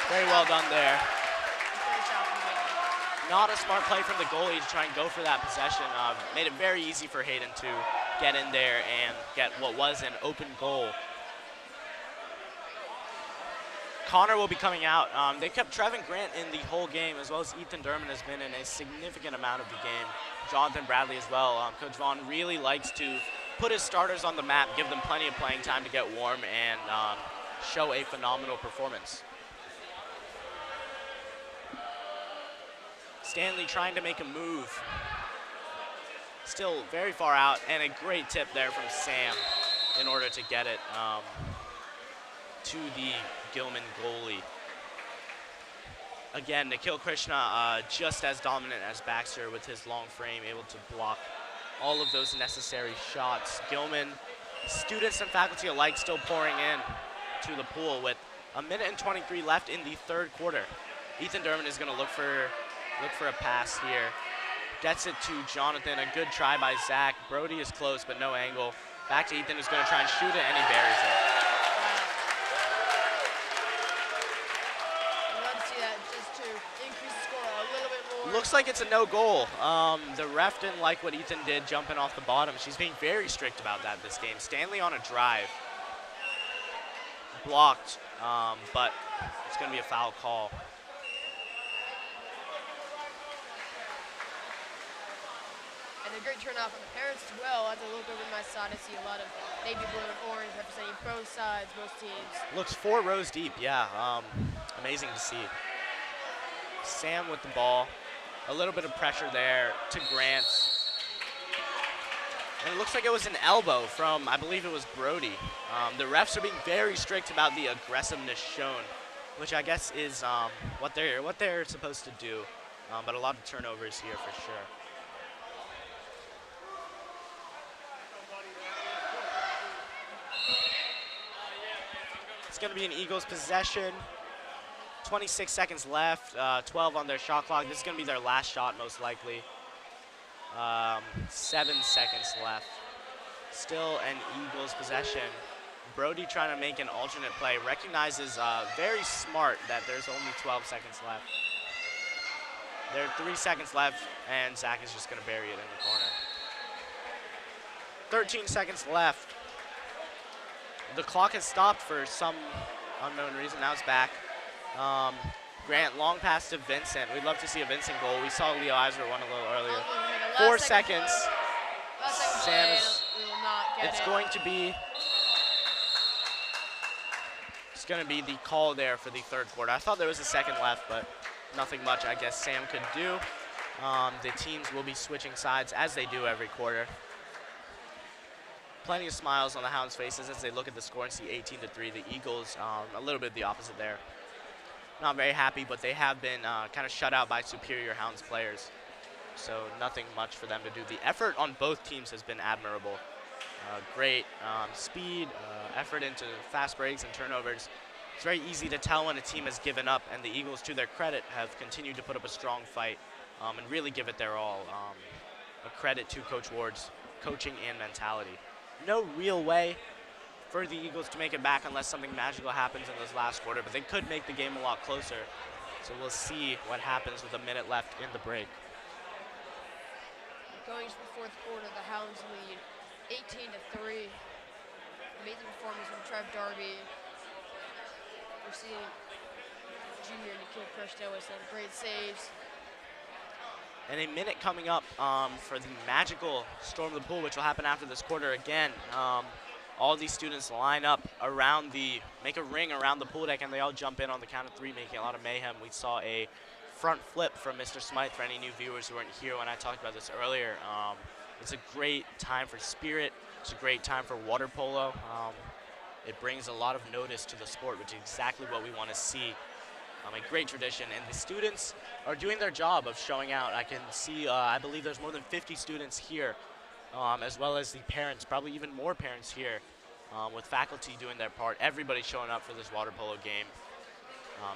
Very well done there. Not a smart play from the goalie to try and go for that possession. Made it very easy for Hayden to get in there and get what was an open goal. Connor will be coming out. They kept Trevin Grant in the whole game, as well as Ethan Durman has been in a significant amount of the game. Jonathan Bradley as well. Coach Vaughn really likes to put his starters on the map, give them plenty of playing time to get warm, and show a phenomenal performance. Stanley trying to make a move. Still very far out, and a great tip there from Sam in order to get it to the Gilman goalie. Again, Nikhil Krishna just as dominant as Baxter with his long frame, able to block all of those necessary shots. Gilman, students and faculty alike, still pouring in to the pool with 1:23 left in the third quarter. Ethan Durman is going to look for a pass here. Gets it to Jonathan. A good try by Zach. Brody is close, but no angle. Back to Ethan, who's going to try and shoot it, and he buries it. Looks like it's a no goal. The ref didn't like what Ethan did jumping off the bottom. She's being very strict about that this game. Stanley on a drive. Blocked, but it's going to be a foul call. And a great turnout from the parents as well. As I look over my side, I see a lot of navy blue and orange representing both sides, both teams. Looks 4 rows deep, yeah. Amazing to see. Sam with the ball. A little bit of pressure there to Grant. And it looks like it was an elbow from, I believe it was Brody. The refs are being very strict about the aggressiveness shown, which I guess is what they're supposed to do. But a lot of turnovers here for sure. It's going to be an Eagles possession. 26 seconds left, 12 on their shot clock. This is going to be their last shot, most likely. 7 seconds left. Still an Eagles possession. Brody trying to make an alternate play. Recognizes very smart that there's only 12 seconds left. There are 3 seconds left, and Zach is just going to bury it in the corner. 13 seconds left. The clock has stopped for some unknown reason. Now it's back. Grant, long pass to Vincent. We'd love to see a Vincent goal. We saw Leo Eisner one a little earlier. 4 seconds. Sam is, we will not get it's it. going to be the call there for the third quarter. I thought there was a second left, but nothing much I guess Sam could do. The teams will be switching sides as they do every quarter. Plenty of smiles on the Hounds' faces as they look at the score and see 18-3. The Eagles, a little bit of the opposite there. Not very happy, but they have been kind of shut out by superior Hounds players. So nothing much for them to do. The effort on both teams has been admirable. Great speed, effort into fast breaks and turnovers. It's very easy to tell when a team has given up, and the Eagles, to their credit, have continued to put up a strong fight and really give it their all. A credit to Coach Ward's coaching and mentality. No real way for the Eagles to make it back unless something magical happens in this last quarter, but they could make the game a lot closer. So we'll see what happens with a minute left in the break. Going to the fourth quarter, the Hounds lead 18-3. Amazing performance from Trev Darby. We're seeing junior Nikhil Krishna with some great saves. And a minute coming up for the magical Storm the Pool, which will happen after this quarter again. All these students line up around make a ring around the pool deck, and they all jump in on the count of three, making a lot of mayhem. We saw a front flip from Mr. Smythe for any new viewers who weren't here when I talked about this earlier. It's a great time for spirit. It's a great time for water polo. It brings a lot of notice to the sport, which is exactly what we want to see. A great tradition, and the students are doing their job of showing out. I can see, I believe there's more than 50 students here, as well as the parents, probably even more parents here, with faculty doing their part. Everybody's showing up for this water polo game,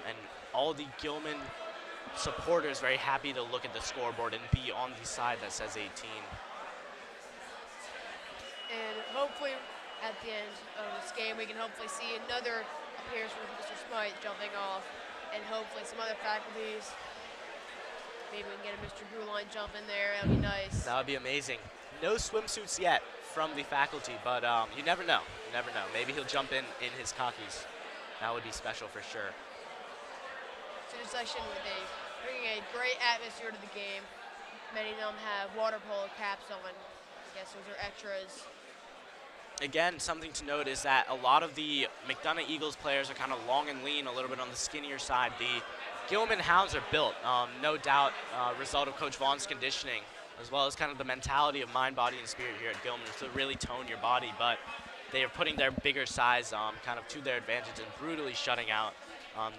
and all the Gilman supporters very happy to look at the scoreboard and be on the side that says 18. And hopefully at the end of this game, we can hopefully see another appearance from Mr. Smythe jumping off, and hopefully some other faculties. Maybe we can get a Mr. Gruline jump in there. That would be nice. That would be amazing. No swimsuits yet from the faculty, but you never know. You never know. Maybe he'll jump in his khakis. That would be special for sure. Student section, bringing a great atmosphere to the game. Many of them have water polo caps on. I guess those are extras. Again, something to note is that a lot of the McDonogh Eagles players are kind of long and lean, a little bit on the skinnier side. The Gilman Hounds are built, no doubt, result of Coach Vaughn's conditioning, as well as kind of the mentality of mind, body, and spirit here at Gilman to really tone your body. But they are putting their bigger size kind of to their advantage and brutally shutting out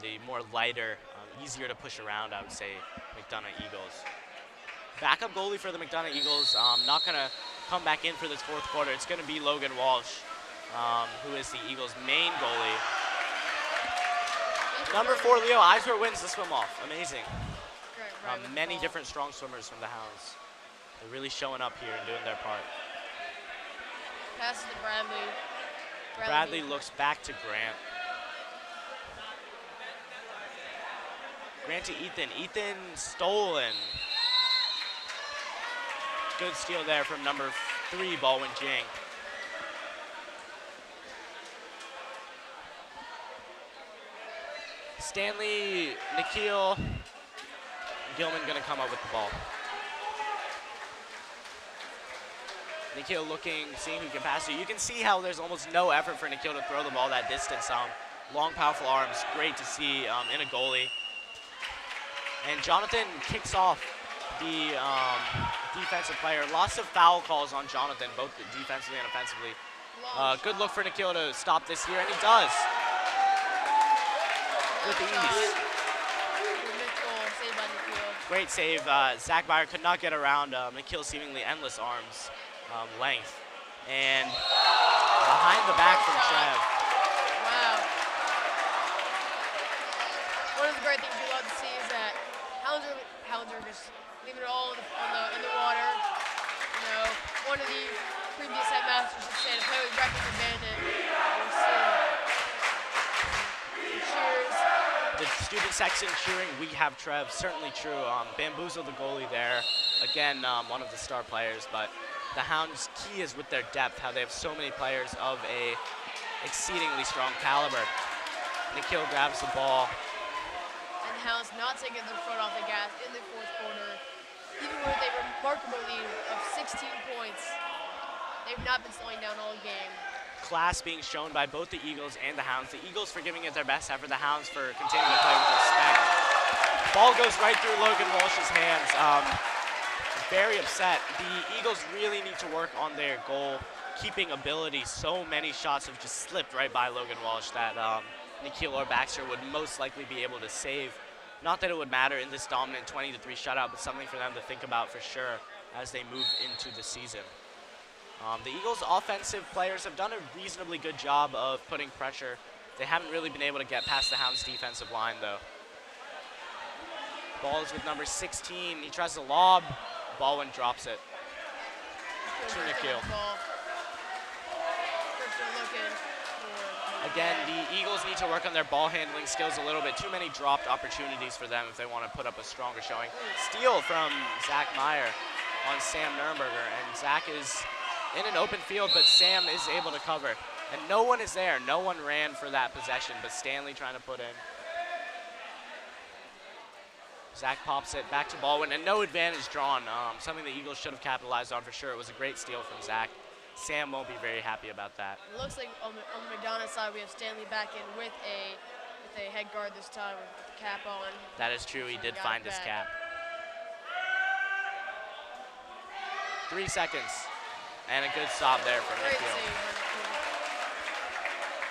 the more lighter, easier to push around, I would say, McDonogh Eagles. Backup goalie for the McDonogh Eagles, not going to come back in for this fourth quarter. It's going to be Logan Walsh, who is the Eagles' main goalie. Number 4, Leo Eisner wins the swim-off. Amazing. Many different strong swimmers from the Hounds. They're really showing up here and doing their part. Passes to Bradley. Bradley looks back to Grant. Grant to Ethan. Ethan stolen. Good steal there from number 3, Baldwin Jing. Stanley, Nikhil, Gilman gonna come up with the ball. Nikhil looking, seeing who can pass it. You can see how there's almost no effort for Nikhil to throw the ball that distance. Long, powerful arms, great to see in a goalie. And Jonathan kicks off the defensive player. Lots of foul calls on Jonathan, both defensively and offensively. Good look for Nikhil to stop this here, and he does. With ease. Great save. Zach Byer could not get around Nikhil's seemingly endless arms length. And behind the back from Trev. Wow. One of the great things we love to see is that Hounds are just leaving it all in the water. You know, one of the previous headmasters would say to play with reckless abandon. Cheers. The student section cheering, we have Trev, certainly true. Bamboozle the goalie there. Again, one of the star players, but the Hounds' key is with their depth, how they have so many players of a exceedingly strong caliber. Nikhil grabs the ball. And the Hounds not taking their foot off the gas in the fourth quarter, even with a remarkable lead of 16 points. They've not been slowing down all game. Class being shown by both the Eagles and the Hounds. The Eagles for giving it their best effort, the Hounds for continuing to play with respect. Ball goes right through Logan Walsh's hands. Very upset. The Eagles really need to work on their goal-keeping ability. So many shots have just slipped right by Logan Walsh that Nikhil or Baxter would most likely be able to save. Not that it would matter in this dominant 20-3 shutout, but something for them to think about for sure as they move into the season. The Eagles' offensive players have done a reasonably good job of putting pressure. They haven't really been able to get past the Hounds' defensive line, though. Ball is with number 16. He tries to lob. Baldwin drops it to Nikhil. Again, the Eagles need to work on their ball handling skills a little bit. Too many dropped opportunities for them if they want to put up a stronger showing. Steal from Zach Meyer on Sam Nurnberger, and Zach is in an open field, but Sam is able to cover. And no one is there. No one ran for that possession, but Stanley trying to put in. Zach pops it back to Baldwin, and no advantage drawn. Something the Eagles should have capitalized on for sure. It was a great steal from Zach. Sam won't be very happy about that. It looks like on the McDonogh side, we have Stanley back in with a head guard this time with the cap on. That is true. He did find his cap. 3 seconds, and a good stop there from Nikhil.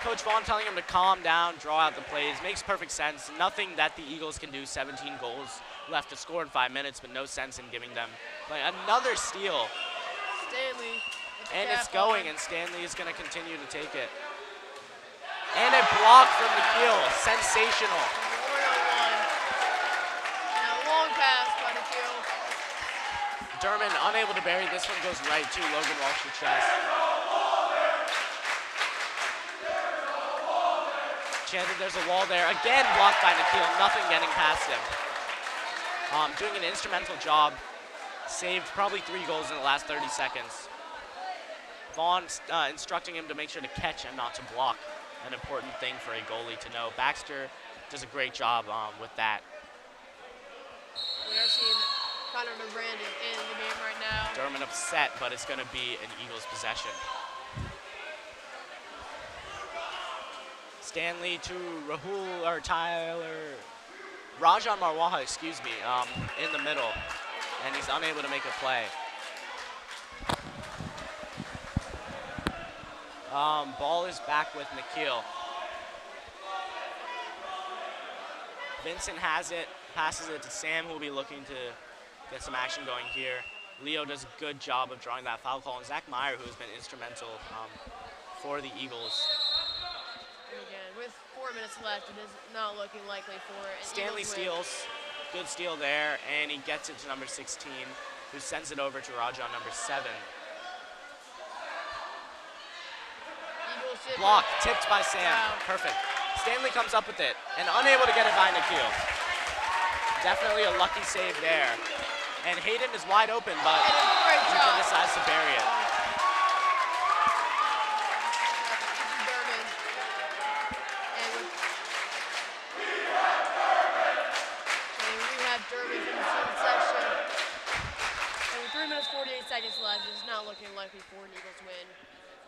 Coach Vaughn telling him to calm down, draw out the plays. Makes perfect sense. Nothing that the Eagles can do. 17 goals left to score in 5 minutes, but no sense in giving them another steal. Stanley. And it's going, and Stanley is going to continue to take it. And a block from Nikhil. Sensational. 1-on-1. And a long pass by Nikhil. Derman unable to bury. This one goes right to Logan Walsh's chest. Chanted there's a wall there. Again blocked by Nikhil. Nothing getting past him. Doing an instrumental job. Saved probably 3 goals in the last 30 seconds. Vaughn instructing him to make sure to catch and not to block. An important thing for a goalie to know. Baxter does a great job with that. We are seeing Connor McBrandon in the game right now. Derman upset, but it's going to be an Eagles possession. Stanley to Rajan Marwaha, excuse me, in the middle, and he's unable to make a play. Ball is back with Nikhil. Vincent has it, passes it to Sam, who will be looking to get some action going here. Leo does a good job of drawing that foul call, and Zach Meyer, who has been instrumental for the Eagles. Again, with 4 minutes left, it is not looking likely for an Stanley Eagles steals, good steal there, and he gets it to number 16, who sends it over to Rajan, number 7. Block, tipped by Sam. Wow. Perfect. Stanley comes up with it and unable to get it by Nikhil. Definitely a lucky save there. And Hayden is wide open, but Ethan decides to bury it. And we have Derby from the student section. And with 3 minutes, 48 seconds left, it's not looking likely for an Eagles win.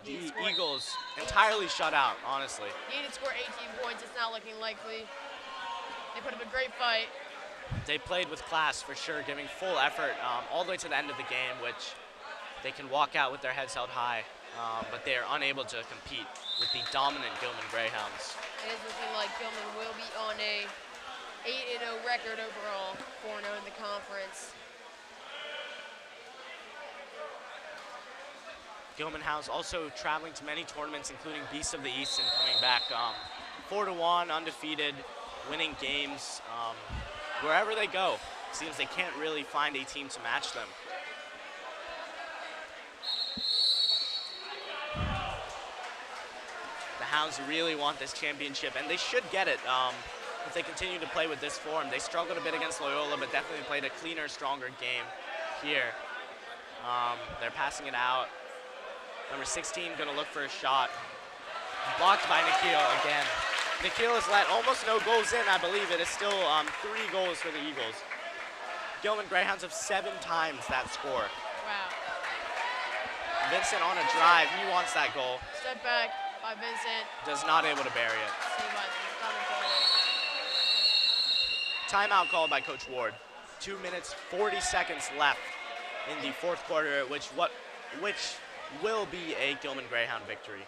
The Eagles entirely shut out, honestly. He needed to score 18 points. It's not looking likely. They put up a great fight. They played with class for sure, giving full effort all the way to the end of the game, which they can walk out with their heads held high, but they are unable to compete with the dominant Gilman Greyhounds. It is looking like Gilman will be on a 8-0 record overall, 4-0 in the conference. Gilman House also traveling to many tournaments, including Beast of the East, and coming back 4-1, undefeated, winning games. Wherever they go, it seems they can't really find a team to match them. The Hounds really want this championship, and they should get it if they continue to play with this form. They struggled a bit against Loyola, but definitely played a cleaner, stronger game here. They're passing it out. Number 16 going to look for a shot. Blocked by Nikhil again. Nikhil has let almost no goals in, I believe. It is still 3 goals for the Eagles. Gilman Greyhounds have 7 times that score. Wow. Vincent on a drive. He wants that goal. Step back by Vincent. Does not able to bury it. Saved by McDonogh. Timeout called by Coach Ward. 2 minutes, 40 seconds left in the fourth quarter, which will be a Gilman Greyhound victory.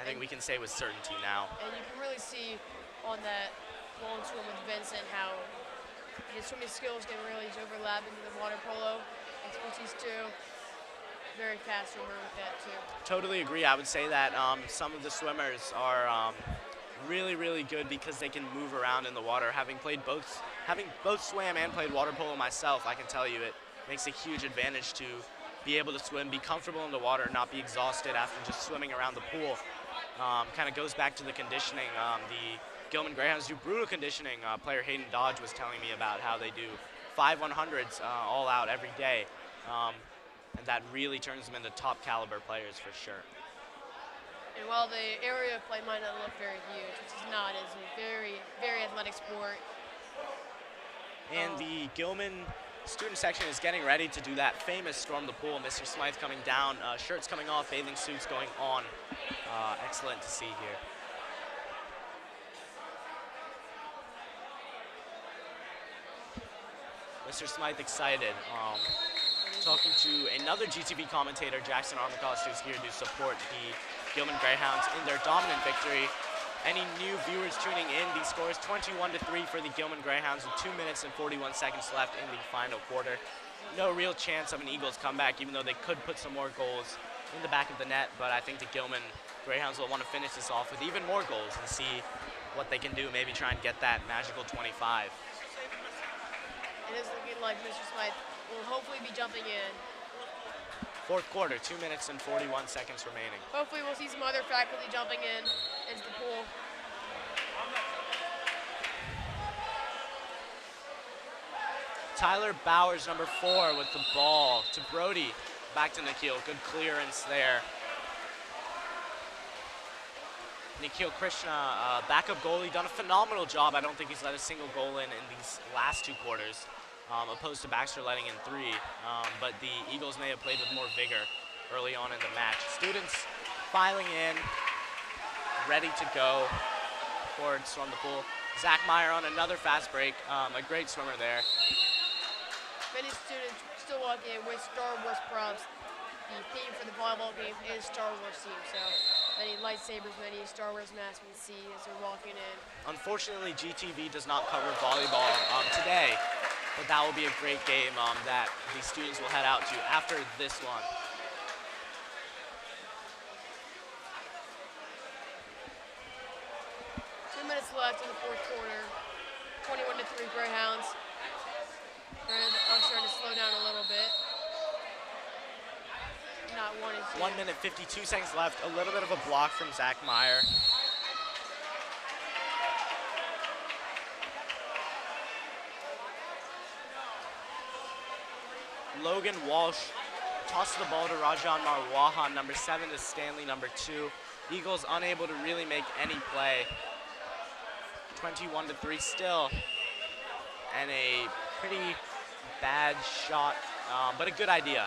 I think we can say with certainty now. And you can really see on that long swim with Vincent how his swimming skills can really overlap into the water polo. Expertise too. Very fast swimmer with that too. Totally agree. I would say that some of the swimmers are really, really good because they can move around in the water. Having both swam and played water polo myself, I can tell you it makes a huge advantage to be able to swim, be comfortable in the water, not be exhausted after just swimming around the pool. Kind of goes back to the conditioning. The Gilman Greyhounds do brutal conditioning. Player Hayden Dodge was telling me about how they do 5 100s all out every day. And that really turns them into top caliber players for sure. And while the area of play might not look very huge, which is not, it's a very, very athletic sport. And the Gilman student section is getting ready to do that famous storm the pool. Mr. Smythe coming down, shirts coming off, bathing suits going on. Excellent to see here. Mr. Smythe excited. Talking to another GTV commentator, Jackson Armitage, who's here to support the Gilman Greyhounds in their dominant victory. Any new viewers tuning in, the score is 21-3 for the Gilman Greyhounds with 2 minutes and 41 seconds left in the final quarter. No real chance of an Eagles comeback, even though they could put some more goals in the back of the net, but I think the Gilman Greyhounds will want to finish this off with even more goals and see what they can do, maybe try and get that magical 25. It is looking like Mr. Smythe will hopefully be jumping in. Fourth quarter, 2 minutes and 41 seconds remaining. Hopefully we'll see some other faculty jumping in into the pool. Tyler Bowers, number 4, with the ball to Brody. Back to Nikhil, good clearance there. Nikhil Krishna, backup goalie, done a phenomenal job. I don't think he's let a single goal in these last 2 quarters. Opposed to Baxter letting in 3, but the Eagles may have played with more vigor early on in the match. Students filing in, ready to go for storm the pool. Zach Meyer on another fast break, a great swimmer there. Many students still walking in with Star Wars props. The theme for the volleyball game is Star Wars theme, so many lightsabers, many Star Wars masks we see as they're walking in. Unfortunately, GTV does not cover volleyball today. But that will be a great game that the students will head out to after this one. Two minutes left in the fourth quarter. 21-3 Greyhounds. Starting to slow down a little bit. Not wanting to. 1 minute, 52 seconds left. A little bit of a block from Zach Meyer. Logan Walsh tosses the ball to Rajan Marwaha, number 7 to Stanley, number 2. Eagles unable to really make any play. 21-3 still. And a pretty bad shot, but a good idea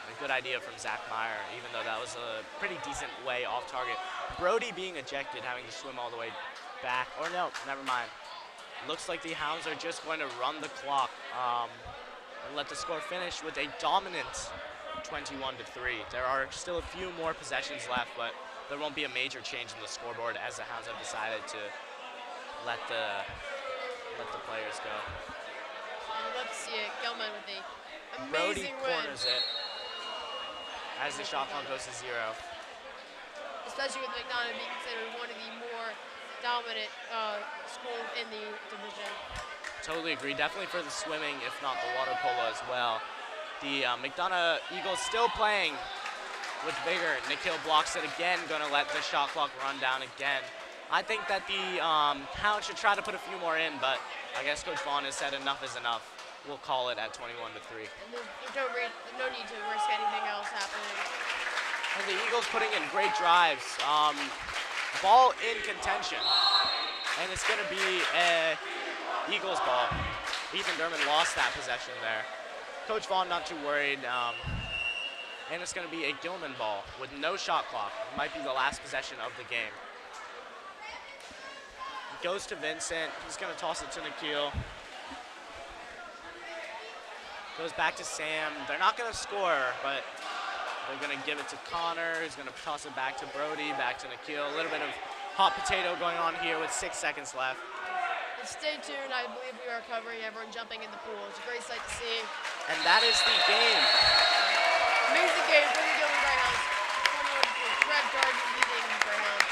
from Zach Meyer, even though that was a pretty decent way off target. Brody being ejected, having to swim all the way back, or no, never mind. Looks like the Hounds are just going to run the clock. And let the score finish with a dominant 21-3. There are still a few more possessions left, but there won't be a major change in the scoreboard as the Hounds have decided to let the players go. And let's see it. Gilman with the Brody amazing win. corners it as the shot clock goes to 0. Especially with McDonogh being considered one of the more dominant schools in the division. Totally agree. Definitely for the swimming, if not the water polo as well. The McDonogh Eagles still playing with vigor. Nikhil blocks it again, going to let the shot clock run down again. I think that the Hounds should try to put a few more in, but I guess Coach Vaughn has said enough is enough. We'll call it at 21-3. And there's no need to risk anything else happening. And the Eagles putting in great drives. Ball in contention. And it's going to be a Eagles ball. Ethan Durman lost that possession there. Coach Vaughn not too worried. and it's going to be a Gilman ball with no shot clock. It might be the last possession of the game. It goes to Vincent. He's going to toss it to Nikhil. Goes back to Sam. They're not going to score, but they're going to give it to Connor. He's going to toss it back to Brody, back to Nikhil. A little bit of hot potato going on here with 6 seconds left. And stay tuned. I believe we are covering everyone jumping in the pool. It's a great sight to see. And that is the game. Amazing game for the Gilman Greyhounds. Fred Darden leading the Greyhounds.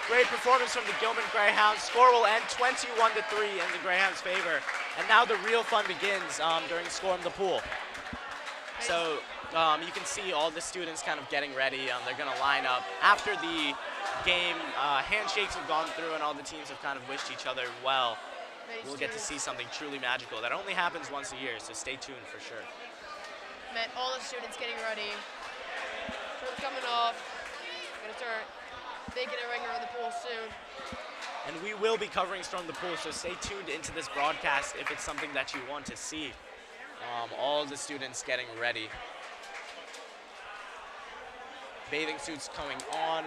Great performance from the Gilman Greyhounds. Score will end 21-3 in the Greyhounds' favor. And now the real fun begins during Storm the Pool. So you can see all the students kind of getting ready. They're going to line up. After the game, handshakes have gone through and all the teams have kind of wished each other well. We'll get to see something truly magical. That only happens once a year, so stay tuned for sure. Met all the students getting ready. Turn coming off. Gonna start making a ringer in the pool soon. And we will be covering Storm the Pool, so stay tuned into this broadcast if it's something that you want to see. All the students getting ready. Bathing suits coming on.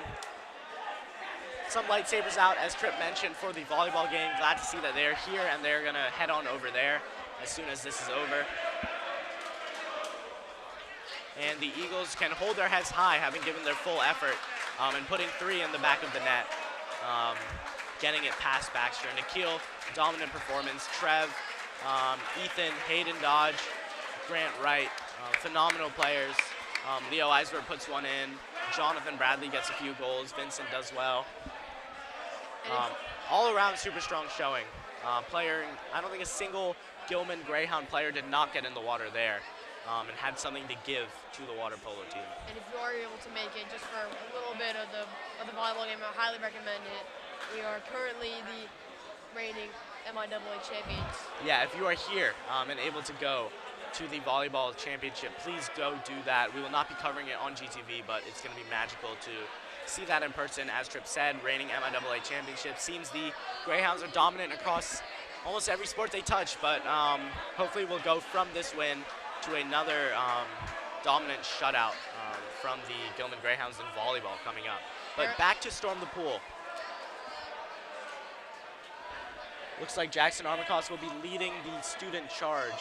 Some lightsabers out, as Tripp mentioned, for the volleyball game. Glad to see that they're here, and they're going to head on over there as soon as this is over. And the Eagles can hold their heads high, having given their full effort and putting 3 in the back of the net. Getting it past Baxter. Nikhil, dominant performance. Trev, Ethan, Hayden Dodge, Grant Wright, phenomenal players. Leo Eisler puts one in. Jonathan Bradley gets a few goals. Vincent does well. All around super strong showing. I don't think a single Gilman Greyhound player did not get in the water there and had something to give to the water polo team. And if you are able to make it just for a little bit of the volleyball game, I highly recommend it. We are currently the reigning MIAA champions. Yeah, if you are here and able to go to the volleyball championship, please go do that. We will not be covering it on GTV, but it's going to be magical to see that in person. As Tripp said, reigning MIAA championship. Seems the Greyhounds are dominant across almost every sport they touch, but hopefully we'll go from this win to another dominant shutout from the Gilman Greyhounds in volleyball coming up. But back to Storm the Pool. Looks like Jackson Armacost will be leading the student charge.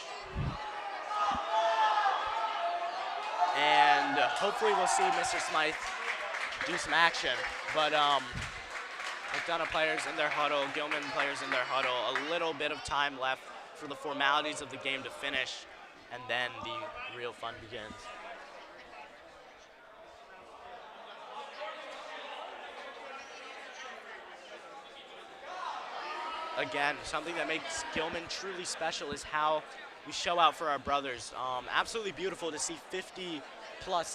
And hopefully we'll see Mr. Smythe do some action. But McDonogh players in their huddle, Gilman players in their huddle, a little bit of time left for the formalities of the game to finish, and then the real fun begins. Again, something that makes Gilman truly special is how we show out for our brothers. Absolutely beautiful to see 50+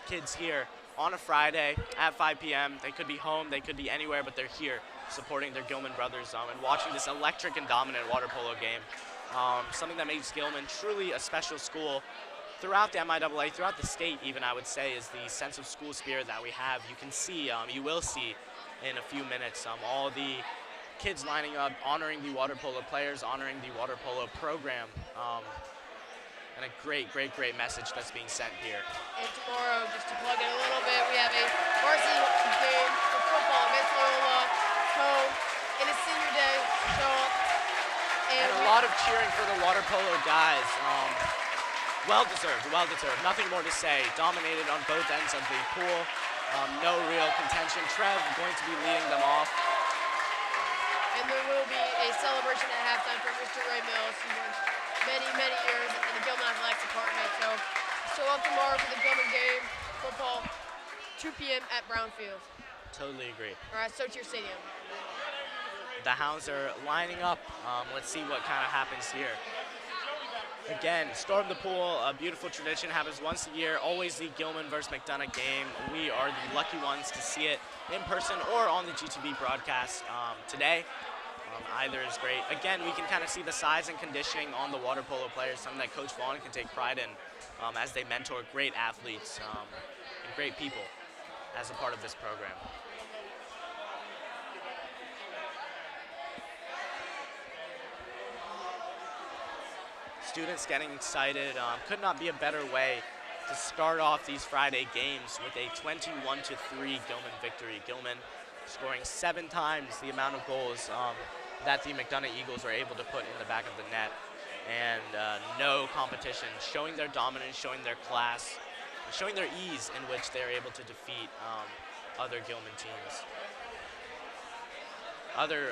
kids here on a Friday at 5 p.m. They could be home, they could be anywhere, but they're here supporting their Gilman brothers and watching this electric and dominant water polo game. Something that makes Gilman truly a special school throughout the MIAA, throughout the state even, I would say, is the sense of school spirit that we have. You can see, you will see in a few minutes, all the kids lining up, honoring the water polo players, honoring the water polo program, and a great message that's being sent here. And tomorrow, just to plug in a little bit, we have a varsity game for football against Loyola home in his senior day. So, and a lot of cheering for the water polo guys. Well deserved. Nothing more to say. Dominated on both ends of the pool. No real contention. Trev going to be leading them off. And there will be a celebration at halftime for Mr. Ray Mills, who worked many years in the Gilman Athletics Department. So up tomorrow for the Gilman game, football, 2 p.m. at Brownfield. Totally agree. Or at Sotier Stadium. The Hounds are lining up. Let's see what kind of happens here. Again, Storm the Pool, a beautiful tradition, happens once a year, always the Gilman versus McDonogh game. We are the lucky ones to see it in person or on the GTV broadcast today. Either is great. Again, we can kind of see the size and conditioning on the water polo players, something that Coach Vaughn can take pride in as they mentor great athletes and great people as a part of this program. Students getting excited. Could not be a better way to start off these Friday games with a 21-3 Gilman victory. Gilman scoring 7 times the amount of goals that the McDonogh Eagles were able to put in the back of the net. And no competition, showing their dominance, showing their class, showing their ease in which they're able to defeat other Gilman teams. Other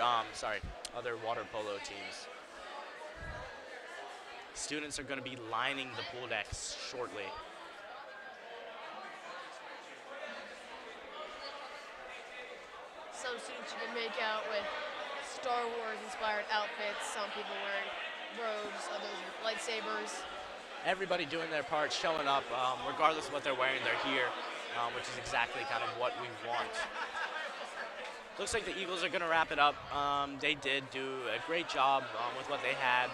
water polo teams. Students are going to be lining the pool decks shortly. Some students you can make out with Star Wars inspired outfits, some people wearing robes, others with lightsabers. Everybody doing their part, showing up, regardless of what they're wearing, they're here, which is exactly kind of what we want. Looks like the Eagles are going to wrap it up. They did do a great job with what they had.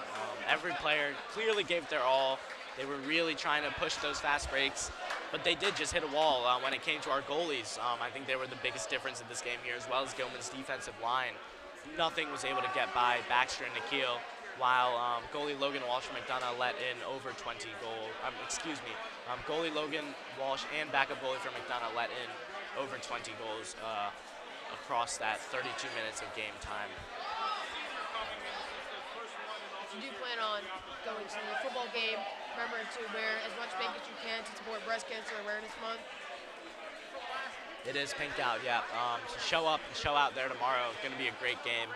Every player clearly gave their all. They were really trying to push those fast breaks, but they did just hit a wall when it came to our goalies. I think they were the biggest difference in this game here, as well as Gilman's defensive line. Nothing was able to get by Baxter and Nikhil, while goalie Logan Walsh from McDonogh let in over 20 goals. Goalie Logan Walsh and backup goalie from McDonogh let in over 20 goals across that 32 minutes of game time. If you do plan on going to the football game, remember to wear as much pink as you can to support Breast Cancer Awareness Month. It is pinked out, yeah. So show up and show out there tomorrow. It's going to be a great game.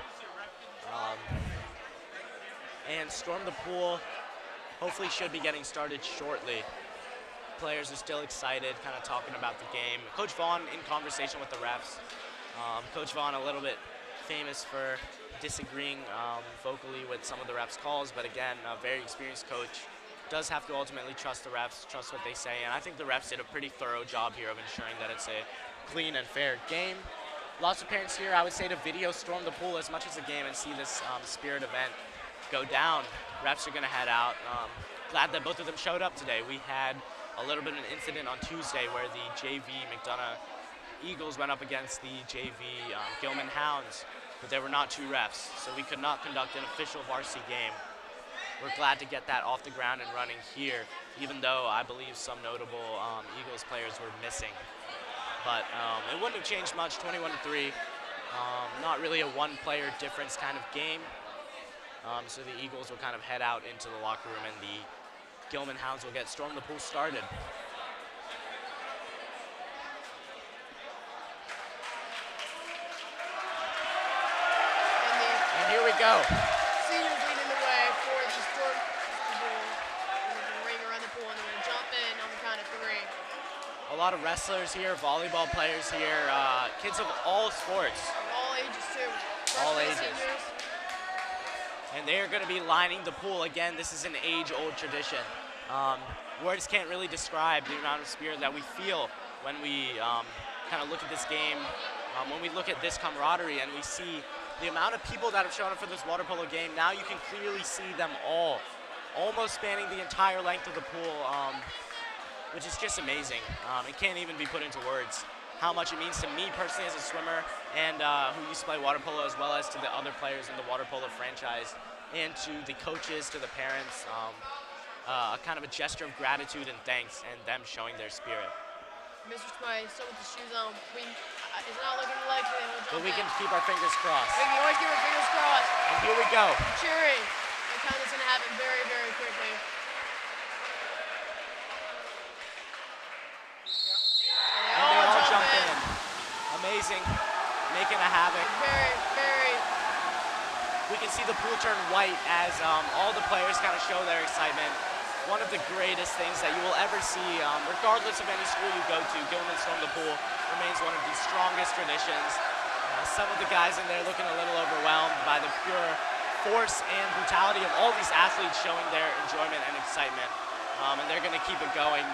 And Storm the Pool hopefully should be getting started shortly. Players are still excited, kind of talking about the game. Coach Vaughn in conversation with the refs. Coach Vaughn a little bit famous for disagreeing vocally with some of the refs' calls, but again, a very experienced coach. Does have to ultimately trust the refs, trust what they say, and I think the refs did a pretty thorough job here of ensuring that it's a clean and fair game. Lots of parents here, I would say, to video Storm the Pool as much as the game and see this spirit event go down. Refs are going to head out. Glad that both of them showed up today. We had a little bit of an incident on Tuesday where the JV McDonogh Eagles went up against the JV Gilman Hounds, but there were not 2 refs, so we could not conduct an official varsity game. We're glad to get that off the ground and running here, even though I believe some notable Eagles players were missing. But it wouldn't have changed much, 21-3. Not really a one-player difference kind of game. So the Eagles will kind of head out into the locker room, and the Gilman Hounds will get Storm the Pool started. And here we go. Seniors leading the way for the Storm Pool. Ring around the pool, and they're going to jump in on the count of 3. A lot of wrestlers here, volleyball players here, kids of all sports. All ages, too. All ages. Seniors. And they are going to be lining the pool. Again, this is an age-old tradition. Words can't really describe the amount of spirit that we feel when we kind of look at this game, when we look at this camaraderie and we see the amount of people that have shown up for this water polo game. Now you can clearly see them all, almost spanning the entire length of the pool, which is just amazing. It can't even be put into words how much it means to me personally as a swimmer and who used to play water polo, as well as to the other players in the water polo franchise, and to the coaches, to the parents, a kind of a gesture of gratitude and thanks, and them showing their spirit. Mr. Smythe, still with the shoes on. It's not looking likely that we'll But we can keep our fingers crossed. We can always keep our fingers crossed. And here we go. Cheering. The count is going to happen very, very quickly. And they all jump in. Amazing. Making a havoc. Very, very. We can see the pool turn white as all the players kind of show their excitement. One of the greatest things that you will ever see, regardless of any school you go to. Gilman Storm the Pool remains one of the strongest traditions. Some of the guys in there looking a little overwhelmed by the pure force and brutality of all these athletes showing their enjoyment and excitement. And they're going to keep it going.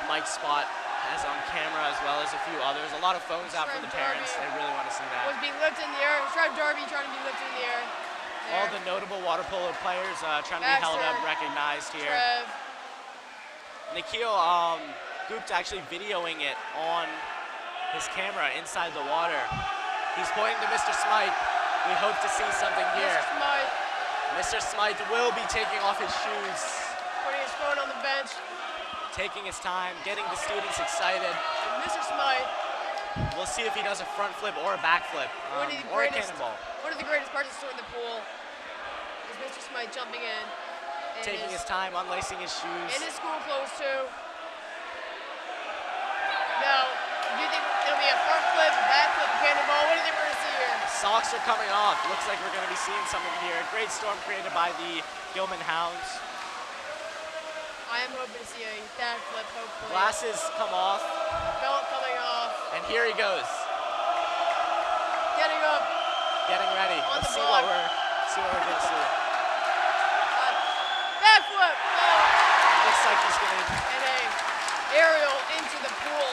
Mike Spot has on camera, as well as a few others. A lot of phones out for the parents. They really want to see that. Was being lifted in the air. Shred Darby trying to be lifted in the air. All the notable water polo players trying to be held up, recognized here. Trev. Nikhil Gupta actually videoing it on his camera inside the water. He's pointing to Mr. Smythe. We hope to see something here. Mr. Smythe. Mr. Smythe will be taking off his shoes. Putting his phone on the bench. taking his time, getting the students excited. And Mr. Smythe, We'll see if he does a front flip or a back flip or a cannonball. one of the greatest parts of the pool is Mr. Smythe jumping in. Taking his time, unlacing his shoes. In his school clothes too. Now, do you think it'll be a front flip, a back flip, a cannonball? What do you think we're going to see here? Socks are coming off. Looks like we're going to be seeing something here. Great storm created by the Gilman Hounds. I am hoping to see a back flip, hopefully. Glasses come off. Belt coming off. And here he goes. Getting up. Getting ready. On Let's the see block. what we're going to see. Back flip. Oh. Looks like he's going to... And a aerial into the pool.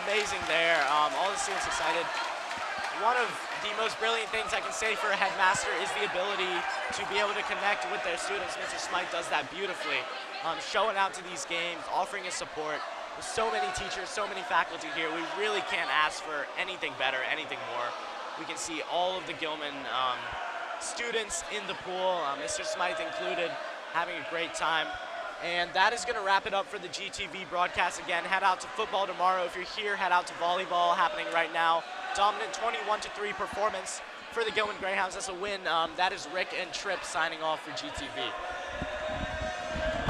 Amazing there. All the students excited. One of the most brilliant things I can say for a headmaster is the ability to be able to connect with their students. Mr. Smythe does that beautifully, showing out to these games, offering his support. With so many teachers, so many faculty here, we really can't ask for anything better, anything more. We can see all of the Gilman students in the pool, Mr. Smythe included, having a great time. And that is going to wrap it up for the GTV broadcast. Again, head out to football tomorrow. If you're here, head out to volleyball happening right now. Dominant 21-3 performance for the Gilman Greyhounds. That's a win. That is Rick and Tripp signing off for GTV.